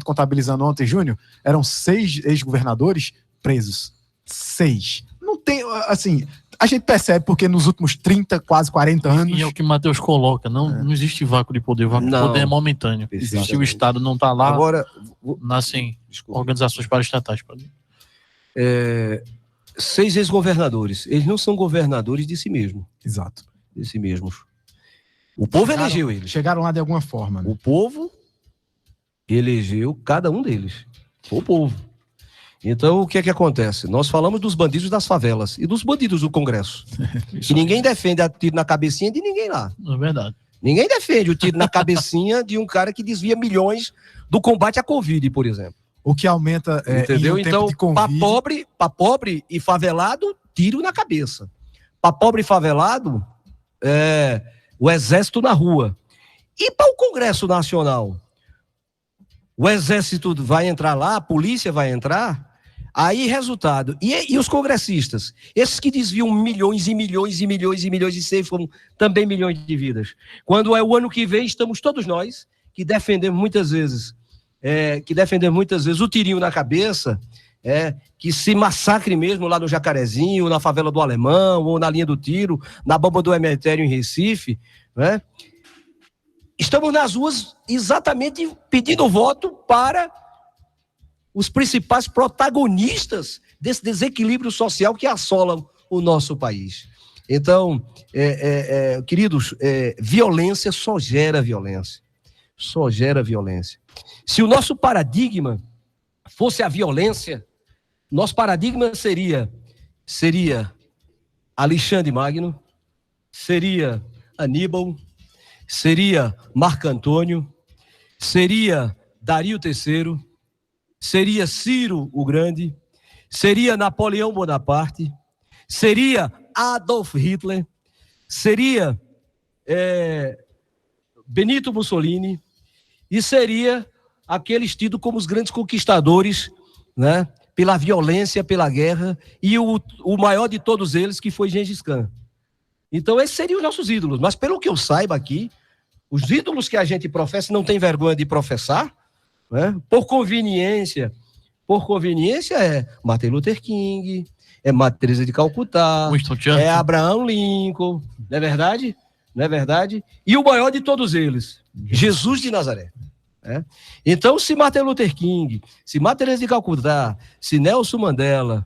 contabilizando ontem, Júnior, eram 6 ex-governadores presos. 6. Não tem, assim... A gente percebe porque nos últimos 30, quase 40 anos... E é o que o Matheus coloca, não existe vácuo de poder, o vácuo de poder é momentâneo. Se o Estado não está lá, agora, nascem organizações paraestatais. 6 ex-governadores, eles não são governadores de si mesmos. Exato. De si mesmos. O povo elegeu eles. Chegaram lá de alguma forma. Né? O povo elegeu cada um deles. Foi o povo. Então, o que é que acontece? Nós falamos dos bandidos das favelas e dos bandidos do Congresso. E ninguém defende a tiro na cabecinha de ninguém lá. É verdade. Ninguém defende o tiro na cabecinha de um cara que desvia milhões do combate à Covid, por exemplo. O que aumenta... Entendeu? Então, para pobre e favelado, tiro na cabeça. Para pobre e favelado, o exército na rua. E para o Congresso Nacional? O exército vai entrar lá, a polícia vai entrar, aí resultado. E os congressistas? Esses que desviam milhões e milhões e milhões e milhões e ceifam também milhões de vidas. Quando é o ano que vem, estamos todos nós, que defendemos muitas vezes o tirinho na cabeça, que se massacre mesmo lá no Jacarezinho, na favela do Alemão, ou na linha do tiro, na bomba do Emetério em Recife, né? Estamos nas ruas exatamente pedindo voto para os principais protagonistas desse desequilíbrio social que assola o nosso país. Então, queridos, violência só gera violência. Só gera violência. Se o nosso paradigma fosse a violência, nosso paradigma seria Alexandre Magno, seria Aníbal, seria Marco Antônio, seria Dario III, seria Ciro o Grande, seria Napoleão Bonaparte, seria Adolf Hitler, seria Benito Mussolini e seria aqueles tidos como os grandes conquistadores, né, pela violência, pela guerra, e o maior de todos eles, que foi Gengis Khan. Então, esses seriam os nossos ídolos. Mas, pelo que eu saiba aqui, os ídolos que a gente professa não tem vergonha de professar, né? Por conveniência é Martin Luther King, é Madre Teresa de Calcutá, é Abraham Lincoln, não é verdade? Não é verdade? E o maior de todos eles, Jesus de Nazaré. Então, se Martin Luther King, se Madre Teresa de Calcutá, se Nelson Mandela,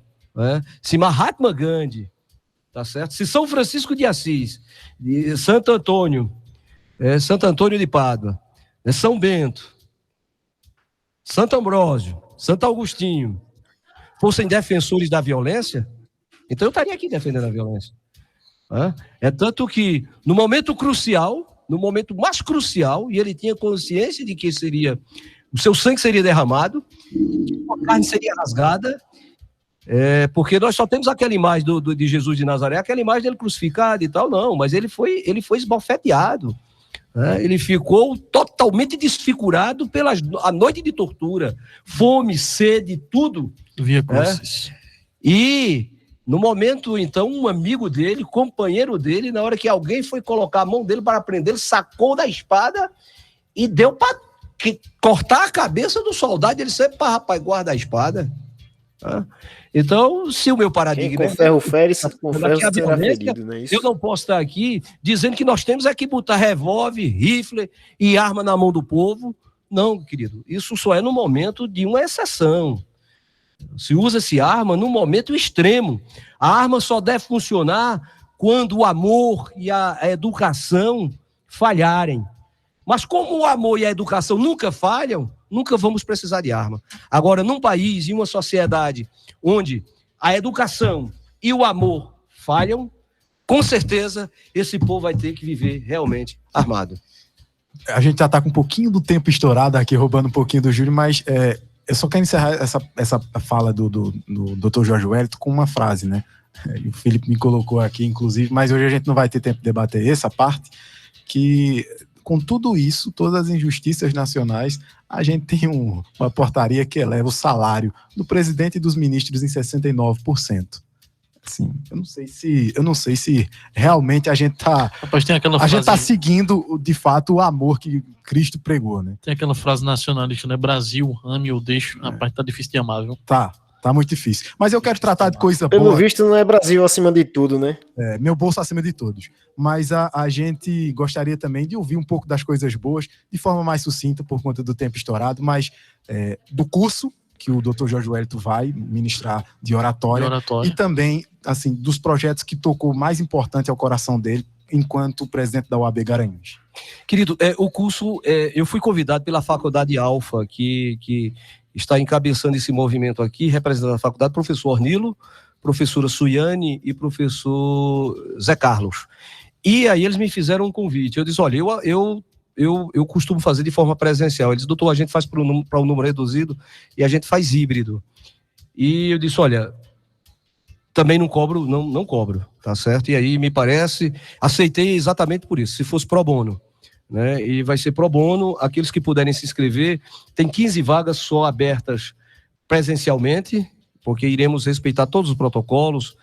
se Mahatma Gandhi, tá certo? Se São Francisco de Assis, de Santo Antônio de Pádua, São Bento, Santo Ambrósio, Santo Agostinho, fossem defensores da violência, então eu estaria aqui defendendo a violência. É tanto que, no momento crucial, no momento mais crucial, e ele tinha consciência de que o seu sangue seria derramado, a carne seria rasgada, porque nós só temos aquela imagem de Jesus de Nazaré, aquela imagem dele crucificado e tal, não, mas ele foi esbofeteado, ele ficou totalmente desfigurado pela a noite de tortura, fome, sede, tudo. Via cruzes. E no momento, então, um amigo dele, companheiro dele, na hora que alguém foi colocar a mão dele para prender, ele sacou da espada e deu para cortar a cabeça do soldado. Ele sempre, rapaz, guarda a espada. Então, se o meu paradigma... Quem com ferro fere, com ferro será ferido, não é isso? Eu não posso estar aqui dizendo que nós temos que botar revólver, rifle e arma na mão do povo. Não, querido, isso só é no momento de uma exceção. Se usa-se arma no momento extremo. A arma só deve funcionar quando o amor e a educação falharem. Mas como o amor e a educação nunca falham, nunca vamos precisar de arma. Agora, num país e uma sociedade onde a educação e o amor falham, com certeza esse povo vai ter que viver realmente armado. A gente já está com um pouquinho do tempo estourado aqui, roubando um pouquinho do Júlio, mas eu só quero encerrar essa fala do Dr. Jorge Wellington com uma frase, né? E o Felipe me colocou aqui, inclusive, mas hoje a gente não vai ter tempo de debater essa parte, que com tudo isso, todas as injustiças nacionais, a gente tem uma portaria que eleva o salário do presidente e dos ministros em 69%. Assim, eu não sei se realmente a gente tá seguindo de fato o amor que Cristo pregou, né? Tem aquela frase nacionalista, né? Brasil, ame ou deixe. Rapaz, tá difícil de amar, viu? Tá muito difícil. Mas eu quero tratar de coisa boa. Pelo visto, não é Brasil acima de tudo, né? Meu bolso acima de todos. Mas a gente gostaria também de ouvir um pouco das coisas boas, de forma mais sucinta, por conta do tempo estourado, mas do curso que o Dr. Jorge Wellington vai ministrar de oratória. E também, assim, dos projetos que tocou mais importante ao coração dele, enquanto presidente da UAB Garanhuns. Querido, o curso, eu fui convidado pela Faculdade Alfa, que está encabeçando esse movimento aqui, representando a faculdade, professor Ornilo, professora Suiane e professor Zé Carlos. E aí eles me fizeram um convite. Eu disse, olha, eu costumo fazer de forma presencial. Eles, doutor, a gente faz para um número reduzido e a gente faz híbrido. E eu disse, olha, também não cobro, não cobro, tá certo? E aí me parece, aceitei exatamente por isso, se fosse pro bono, né? E vai ser pro bono, aqueles que puderem se inscrever, tem 15 vagas só abertas presencialmente, porque iremos respeitar todos os protocolos,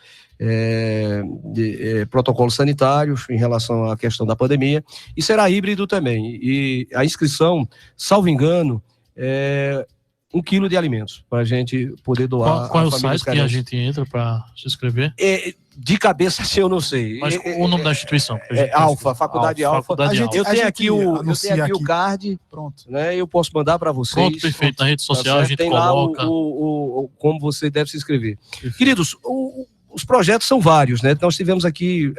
protocolos sanitários em relação à questão da pandemia, e será híbrido também. E a inscrição, salvo engano, é 1 quilo de alimentos para a gente poder doar. Qual é o site que a gente entra para se inscrever? De cabeça, assim, eu não sei. Mas o nome da instituição? Alfa, Faculdade Alfa. Eu tenho aqui o card, pronto, né? Eu posso mandar para vocês. Pronto, perfeito. Na rede social a gente tem coloca. Lá como você deve se inscrever. Perfeito. Queridos, os projetos são vários, né? Nós tivemos aqui,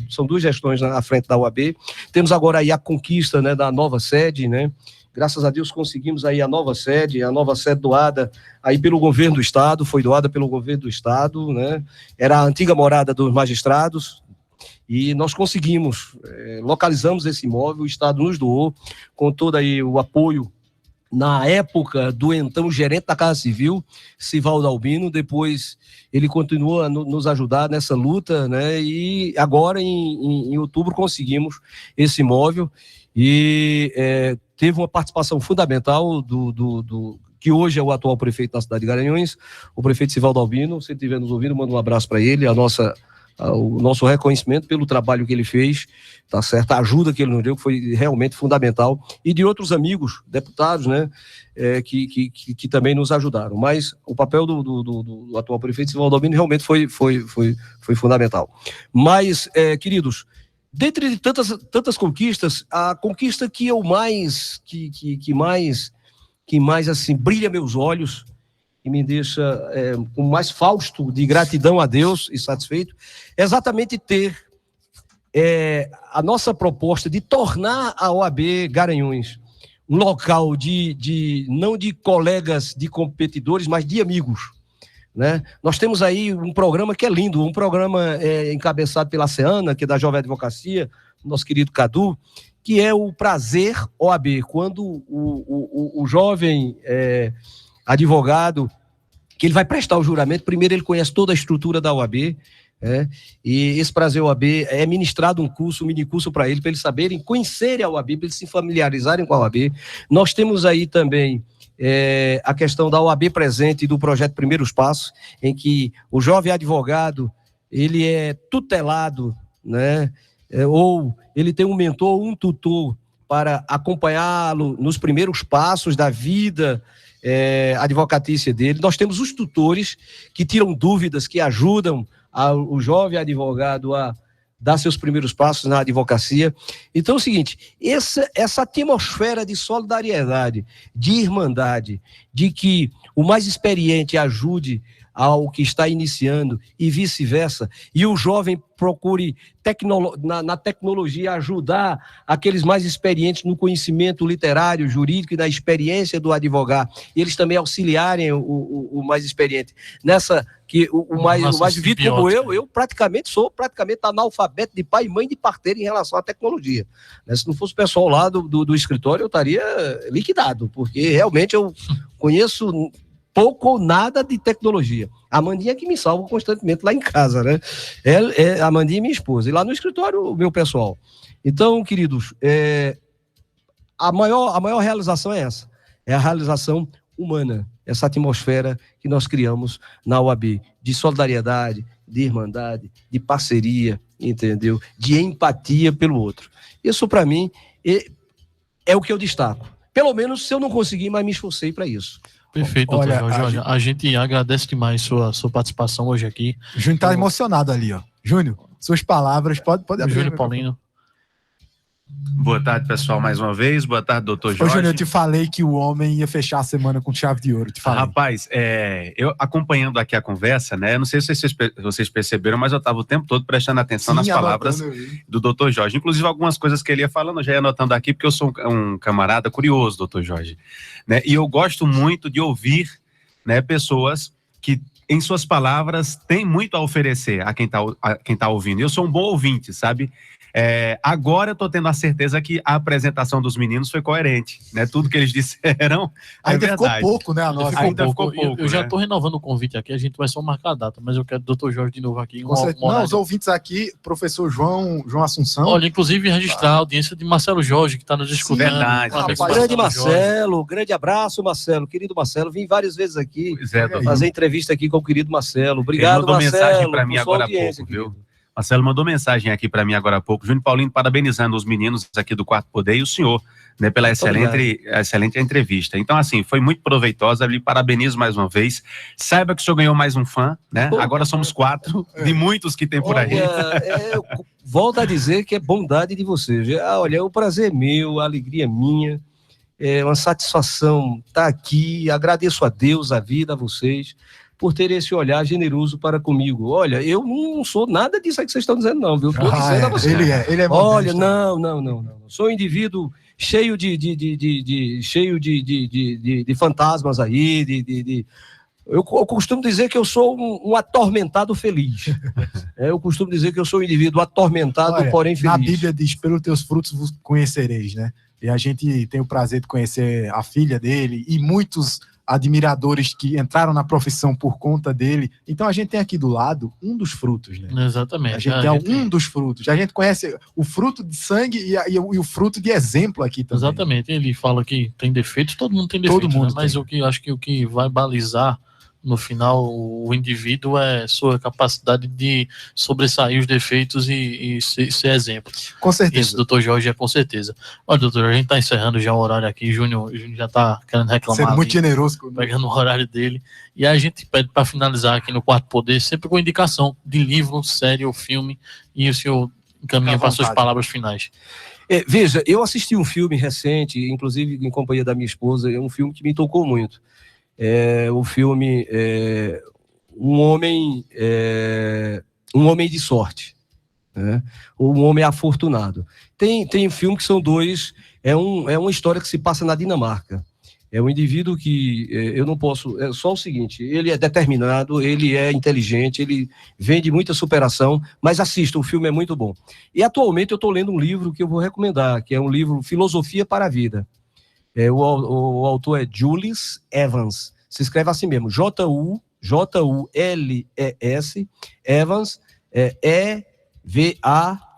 são 2 gestões à frente da UAB. Temos agora aí a conquista, né, da nova sede, né? Graças a Deus conseguimos aí a nova sede doada aí pelo governo do estado, foi doada pelo governo do estado, né? Era a antiga morada dos magistrados e nós conseguimos, localizamos esse imóvel, o estado nos doou com todo aí o apoio na época do então gerente da Casa Civil, Sivaldo Albino. Depois ele continuou a nos ajudar nessa luta, né? E agora em outubro conseguimos esse imóvel e teve uma participação fundamental do que hoje é o atual prefeito da cidade de Garanhuns, o prefeito Sivaldo Albino. Se ele estiver nos ouvindo, manda um abraço para ele, o nosso reconhecimento pelo trabalho que ele fez, tá certo? A ajuda que ele nos deu, que foi realmente fundamental, e de outros amigos, deputados, né, que também nos ajudaram. Mas o papel do atual prefeito Sivaldo Albino realmente foi fundamental. Mas, queridos, dentre de tantas conquistas, a conquista que eu mais, que mais assim, brilha meus olhos e me deixa com mais fausto de gratidão a Deus e satisfeito, é exatamente ter a nossa proposta de tornar a OAB Garanhuns um local não de colegas, de competidores, mas de amigos, né? Nós temos aí um programa que é lindo, um programa encabeçado pela Ceana, que é da Jovem Advocacia, nosso querido Cadu, que é o Prazer OAB, quando o jovem advogado, que ele vai prestar o juramento, primeiro ele conhece toda a estrutura da OAB, e esse Prazer OAB é ministrado um minicurso para eles saberem, conhecerem a OAB, para eles se familiarizarem com a OAB. Nós temos aí também a questão da OAB presente do projeto Primeiros Passos, em que o jovem advogado, ele é tutelado, né? Ou ele tem um mentor, um tutor para acompanhá-lo nos primeiros passos da vida advocatícia dele. Nós temos os tutores que tiram dúvidas, que ajudam o jovem advogado a dar seus primeiros passos na advocacia. Então é o seguinte, essa atmosfera de solidariedade, de irmandade, de que o mais experiente ajude ao que está iniciando e vice-versa, e o jovem procure na tecnologia ajudar aqueles mais experientes no conhecimento literário, jurídico e na experiência do advogado, e eles também auxiliarem o mais experiente nessa, que o mais vivido como eu sou praticamente analfabeto de pai e mãe de parteiro em relação à tecnologia, né? Se não fosse o pessoal lá do escritório, eu estaria liquidado, porque realmente eu conheço pouco ou nada de tecnologia. A Mandinha que me salva constantemente lá em casa, né? A Mandinha é minha esposa. E lá no escritório, o meu pessoal. Então, queridos, a maior realização é essa. É a realização humana. Essa atmosfera que nós criamos na UAB. De solidariedade, de irmandade, de parceria, entendeu? De empatia pelo outro. Isso, para mim, é o que eu destaco. Pelo menos, se eu não conseguir, mas me esforcei para isso. Perfeito, doutor Jorge. A gente agradece demais sua participação hoje aqui. O Júnior está emocionado ali, ó. Júnior, suas palavras, pode abrir. Júnior Paulino. Boa tarde, pessoal, mais uma vez. Boa tarde, doutor Jorge. Ô, Júnior, eu te falei que o homem ia fechar a semana com chave de ouro. Te falei. Rapaz, eu acompanhando aqui a conversa, né? Eu não sei se vocês perceberam, mas eu estava o tempo todo prestando atenção nas palavras do doutor Jorge. Inclusive, algumas coisas que ele ia falando, eu já ia anotando aqui, porque eu sou um camarada curioso, doutor Jorge. Né? E eu gosto muito de ouvir, né, pessoas que, em suas palavras, têm muito a oferecer a quem tá ouvindo. Eu sou um bom ouvinte, sabe? Agora eu tô tendo a certeza que a apresentação dos meninos foi coerente, né? Tudo que eles disseram ainda ficou verdade. pouco, né? Ainda ficou pouco. Eu já tô renovando o convite aqui, a gente vai só marcar a data, mas eu quero o doutor Jorge de novo aqui. Não, os ouvintes aqui, professor João Assunção. Olha, inclusive registrar a audiência de Marcelo Jorge, que está nos escutando. Verdade. Grande Marcelo, grande abraço, Marcelo, querido Marcelo. Vim várias vezes aqui fazer entrevista aqui com o querido Marcelo. Obrigado, Marcelo. Ele mandou mensagem para mim agora há pouco, viu? Marcelo mandou mensagem aqui para mim agora há pouco. Júnior Paulino parabenizando os meninos aqui do Quarto Poder e o senhor, né, pela excelente entrevista. Então, assim, foi muito proveitosa. Eu lhe parabenizo mais uma vez. Saiba que o senhor ganhou mais um fã, né? Agora somos 4 de muitos que tem por aí. Eu volto a dizer que é bondade de vocês. Olha, é um prazer meu, a alegria minha. É uma satisfação estar aqui. Agradeço a Deus, a vida, a vocês, por ter esse olhar generoso para comigo. Olha, eu não sou nada disso aí que vocês estão dizendo, não, viu? Estou dizendo a vocês. Ele é olha, não. Sou um indivíduo cheio de fantasmas aí, Eu costumo dizer que eu sou um atormentado feliz. Eu costumo dizer que eu sou um indivíduo atormentado, porém feliz. Na Bíblia diz, pelos teus frutos vos conhecereis, né? E a gente tem o prazer de conhecer a filha dele e muitos admiradores que entraram na profissão por conta dele. Então a gente tem aqui do lado um dos frutos, né? Exatamente. A gente tem um dos frutos. A gente conhece o fruto de sangue e o fruto de exemplo aqui também. Exatamente. Ele fala que tem defeitos, todo mundo tem defeitos, todo mundo, né? Mas acho que o que vai balizar no final o indivíduo é sua capacidade de sobressair os defeitos e ser exemplo. Com certeza. Isso, doutor Jorge, é com certeza. Olha, doutor, a gente está encerrando já o horário aqui, Júnior já está querendo reclamar. Sendo muito generoso. Pegando o horário dele. E a gente pede para finalizar aqui no Quarto Poder, sempre com indicação de livro, série ou filme, e o senhor encaminha para suas palavras finais. Veja, eu assisti um filme recente, inclusive em companhia da minha esposa, é um filme que me tocou muito. O filme Um Homem de Sorte, né? Um Homem Afortunado. Tem um filme que são dois, é uma história que se passa na Dinamarca. É um indivíduo que eu não posso, é só o seguinte, ele é determinado, ele é inteligente, ele vem de muita superação, mas assista, o filme é muito bom. E atualmente eu estou lendo um livro que eu vou recomendar, que é um livro Filosofia para a Vida. O autor é Julius Evans, se escreve assim mesmo, Jules, Evans, E-V-A-N-S,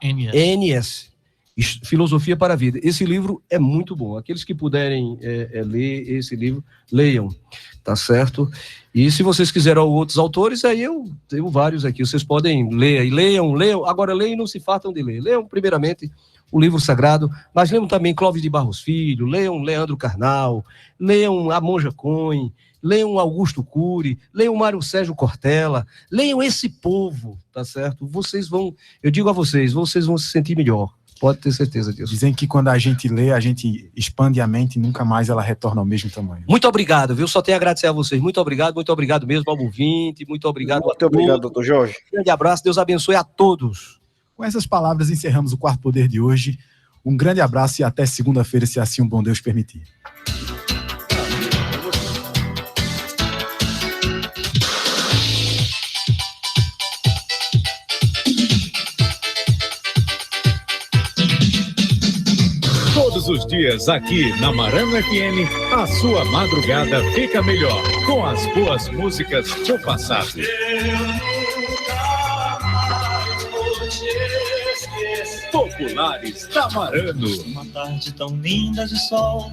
Filosofia para a Vida. Esse livro é muito bom, aqueles que puderem ler esse livro, leiam, tá certo? E se vocês quiserem outros autores, aí eu tenho vários aqui, vocês podem ler, e leiam, agora leiam e não se fartam de ler, leiam primeiramente o livro sagrado, mas leiam também Clóvis de Barros Filho, leiam Leandro Carnal, leiam a Monja Cohen, leiam Augusto Cury, leiam Mário Sérgio Cortella, leiam esse povo, tá certo? Vocês vão se sentir melhor, pode ter certeza disso. Dizem que quando a gente lê, a gente expande a mente e nunca mais ela retorna ao mesmo tamanho. Muito obrigado, viu? Só tenho a agradecer a vocês, muito obrigado mesmo ao ouvinte, muito obrigado a todos. Muito obrigado, doutor Jorge. Um grande abraço, Deus abençoe a todos. Com essas palavras, encerramos o Quarto Poder de hoje. Um grande abraço e até segunda-feira, se assim o bom Deus permitir. Todos os dias aqui na Marano FM, a sua madrugada fica melhor com as boas músicas do passado. Populares da Marano. Uma tarde tão linda de sol.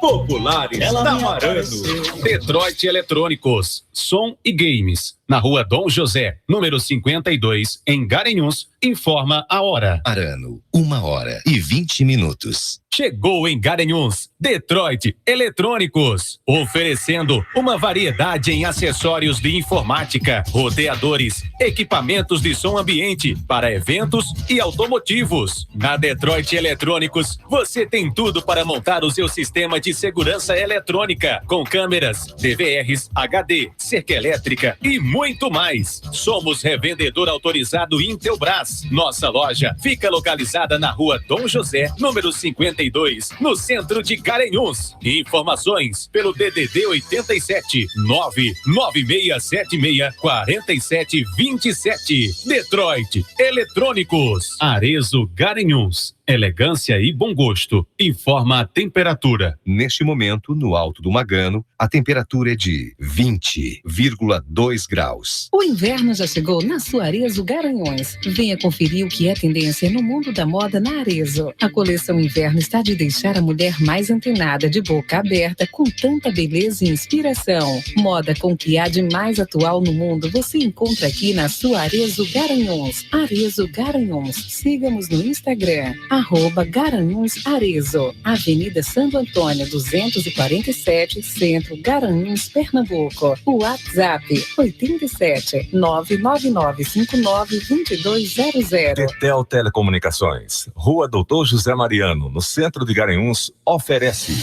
Populares da Marano. Detroit Eletrônicos, som e games. Na rua Dom José, número 52, em Garanhuns, informa a hora. Marano, 1h20. Chegou em Garanhuns, Detroit Eletrônicos, oferecendo uma variedade em acessórios de informática, roteadores, equipamentos de som ambiente para eventos e automotivos. Na Detroit Eletrônicos, você tem tudo para montar o seu sistema de segurança eletrônica, com câmeras, DVRs, HD, cerca elétrica e muito mais. Somos revendedor autorizado Intelbras. Nossa loja fica localizada na rua Dom José, número 52, no centro de Garanhuns. Informações pelo DDD 87 99676 4727. Detroit Eletrônicos. Arezo Garanhuns. Elegância e bom gosto. Informa a temperatura. Neste momento, no Alto do Magano, a temperatura é de 20,2 graus. O inverno já chegou na sua Arezo Garanhuns. Venha conferir o que é tendência no mundo da moda na Arezo. A coleção inverno está de deixar a mulher mais antenada, de boca aberta, com tanta beleza e inspiração. Moda com o que há de mais atual no mundo você encontra aqui na sua Arezo Garanhuns. Arezo Garanhuns. Siga-nos no Instagram. @Garanhuns Arezo, Avenida Santo Antônio 247, Centro, Garanhuns, Pernambuco. O WhatsApp 87 99959 2200. Tetel Telecomunicações, Rua Doutor José Mariano, no centro de Garanhuns, oferece.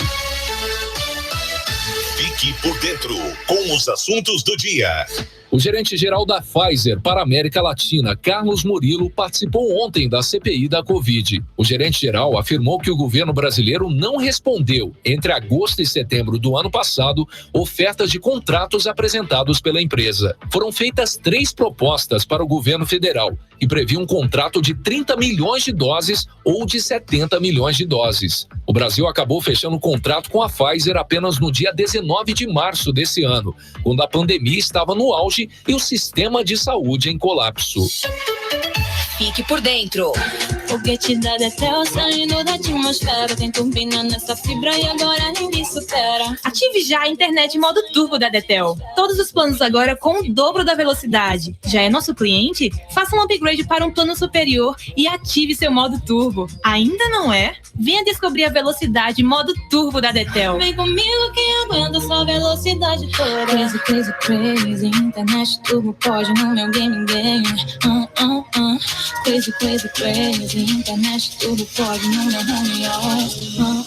Fique por dentro com os assuntos do dia. O gerente-geral da Pfizer para a América Latina, Carlos Murilo, participou ontem da CPI da Covid. O gerente-geral afirmou que o governo brasileiro não respondeu, entre agosto e setembro do ano passado, ofertas de contratos apresentados pela empresa. Foram feitas 3 propostas para o governo federal, que previa um contrato de 30 milhões de doses ou de 70 milhões de doses. O Brasil acabou fechando o contrato com a Pfizer apenas no dia 19 de março desse ano, quando a pandemia estava no auge e o sistema de saúde em colapso. Fique por dentro. Foguete da Detel saindo da atmosfera. Tem turbina nessa fibra e agora ninguém supera. Ative já a internet modo turbo da Detel. Todos os planos agora com o dobro da velocidade. Já é nosso cliente? Faça um upgrade para um plano superior e ative seu modo turbo. Ainda não é? Venha descobrir a velocidade modo turbo da Detel. Vem comigo que aguenta essa velocidade toda. Crazy, crazy, crazy. Internet turbo pode no meu game. Crazy, crazy, crazy. Internet tudo pode no meu home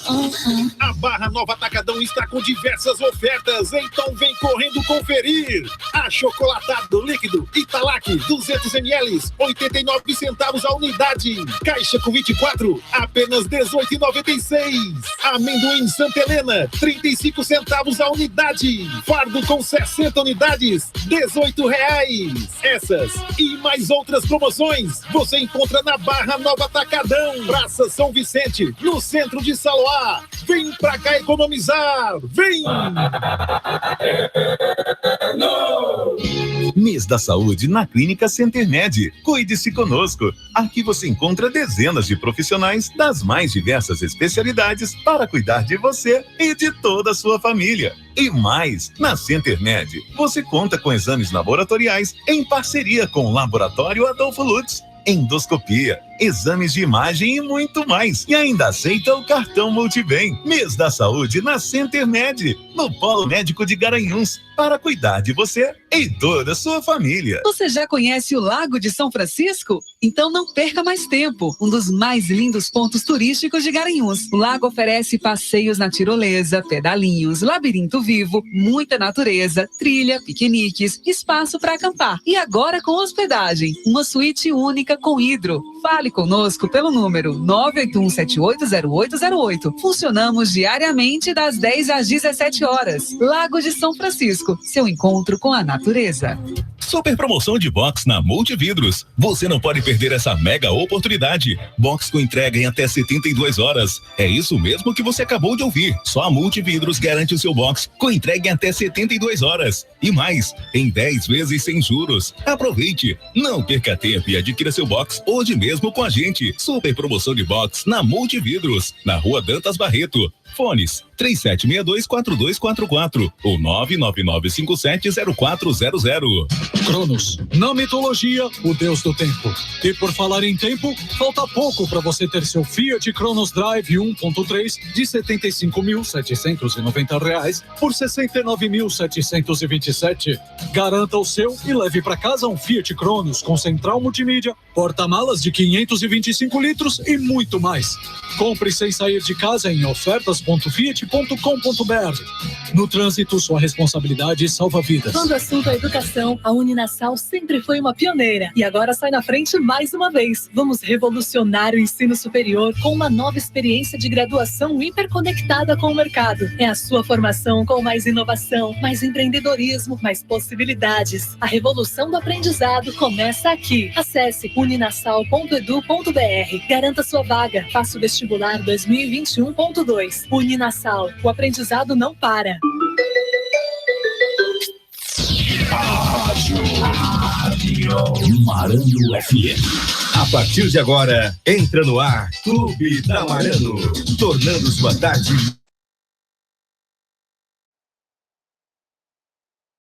office. A Barra Nova Atacadão está com diversas ofertas, então vem correndo conferir. Achocolatado líquido Italac 200 ml, 89 centavos a unidade. Caixa com 24, apenas 18,96. Amendoim Santa Helena, 35 centavos a unidade. Fardo com 60 unidades, R$18. Essas e mais outras promoções você encontra na Barra Nova Atacadão, Praça São Vicente, no centro de Saloá. Vem pra cá economizar, vem! Mês da Saúde na Clínica Centermed. Cuide-se conosco. Aqui você encontra dezenas de profissionais das mais diversas especialidades para cuidar de você e de toda a sua família. E mais, na Centermed, você conta com exames laboratoriais em parceria com o Laboratório Adolfo Lutz, endoscopia, exames de imagem e muito mais. E ainda aceita o cartão Multibem. Mês da Saúde na Centermed, no Polo Médico de Garanhuns, para cuidar de você e toda a sua família. Você já conhece o Lago de São Francisco? Então não perca mais tempo. Um dos mais lindos pontos turísticos de Garanhuns. O lago oferece passeios na tirolesa, pedalinhos, labirinto vivo, muita natureza, trilha, piqueniques, espaço para acampar. E agora com hospedagem, uma suíte única com hidro. Fale conosco pelo número 981780808. Funcionamos diariamente das 10 às 17 horas. Lago de São Francisco, seu encontro com a natureza. Super promoção de box na Multividros. Você não pode perder essa mega oportunidade. Box com entrega em até 72 horas. É isso mesmo que você acabou de ouvir. Só a Multividros garante o seu box com entrega em até 72 horas. E mais, em 10 vezes sem juros. Aproveite, não perca tempo e adquira seu box hoje mesmo com a gente. Super promoção de box na Multividros, na Rua Dantas Barreto. Telefones 3762-4244 ou 99957-0400. Cronos, na mitologia, o deus do tempo. E por falar em tempo, falta pouco para você ter seu Fiat Cronos Drive 1.3 de R$ 75.790 por R$ 69.727. Garanta o seu e leve para casa um Fiat Cronos com central multimídia, porta-malas de 525 litros e muito mais. Compre sem sair de casa em ofertas.fiat.com.br. No trânsito, sua responsabilidade salva vidas. Quando o assunto é educação, a Uninasal sempre foi uma pioneira e agora sai na frente mais uma vez. Vamos revolucionar o ensino superior com uma nova experiência de graduação hiperconectada com o mercado. É a sua formação com mais inovação, mais empreendedorismo, mais possibilidades. A revolução do aprendizado começa aqui. Acesse uninasal.edu.br. Garanta sua vaga. Faça o vestibular 2021.2. Uninasal. O aprendizado não para. Rádio Marano FM. A partir de agora, entra no ar Clube da Marano, tornando sua tarde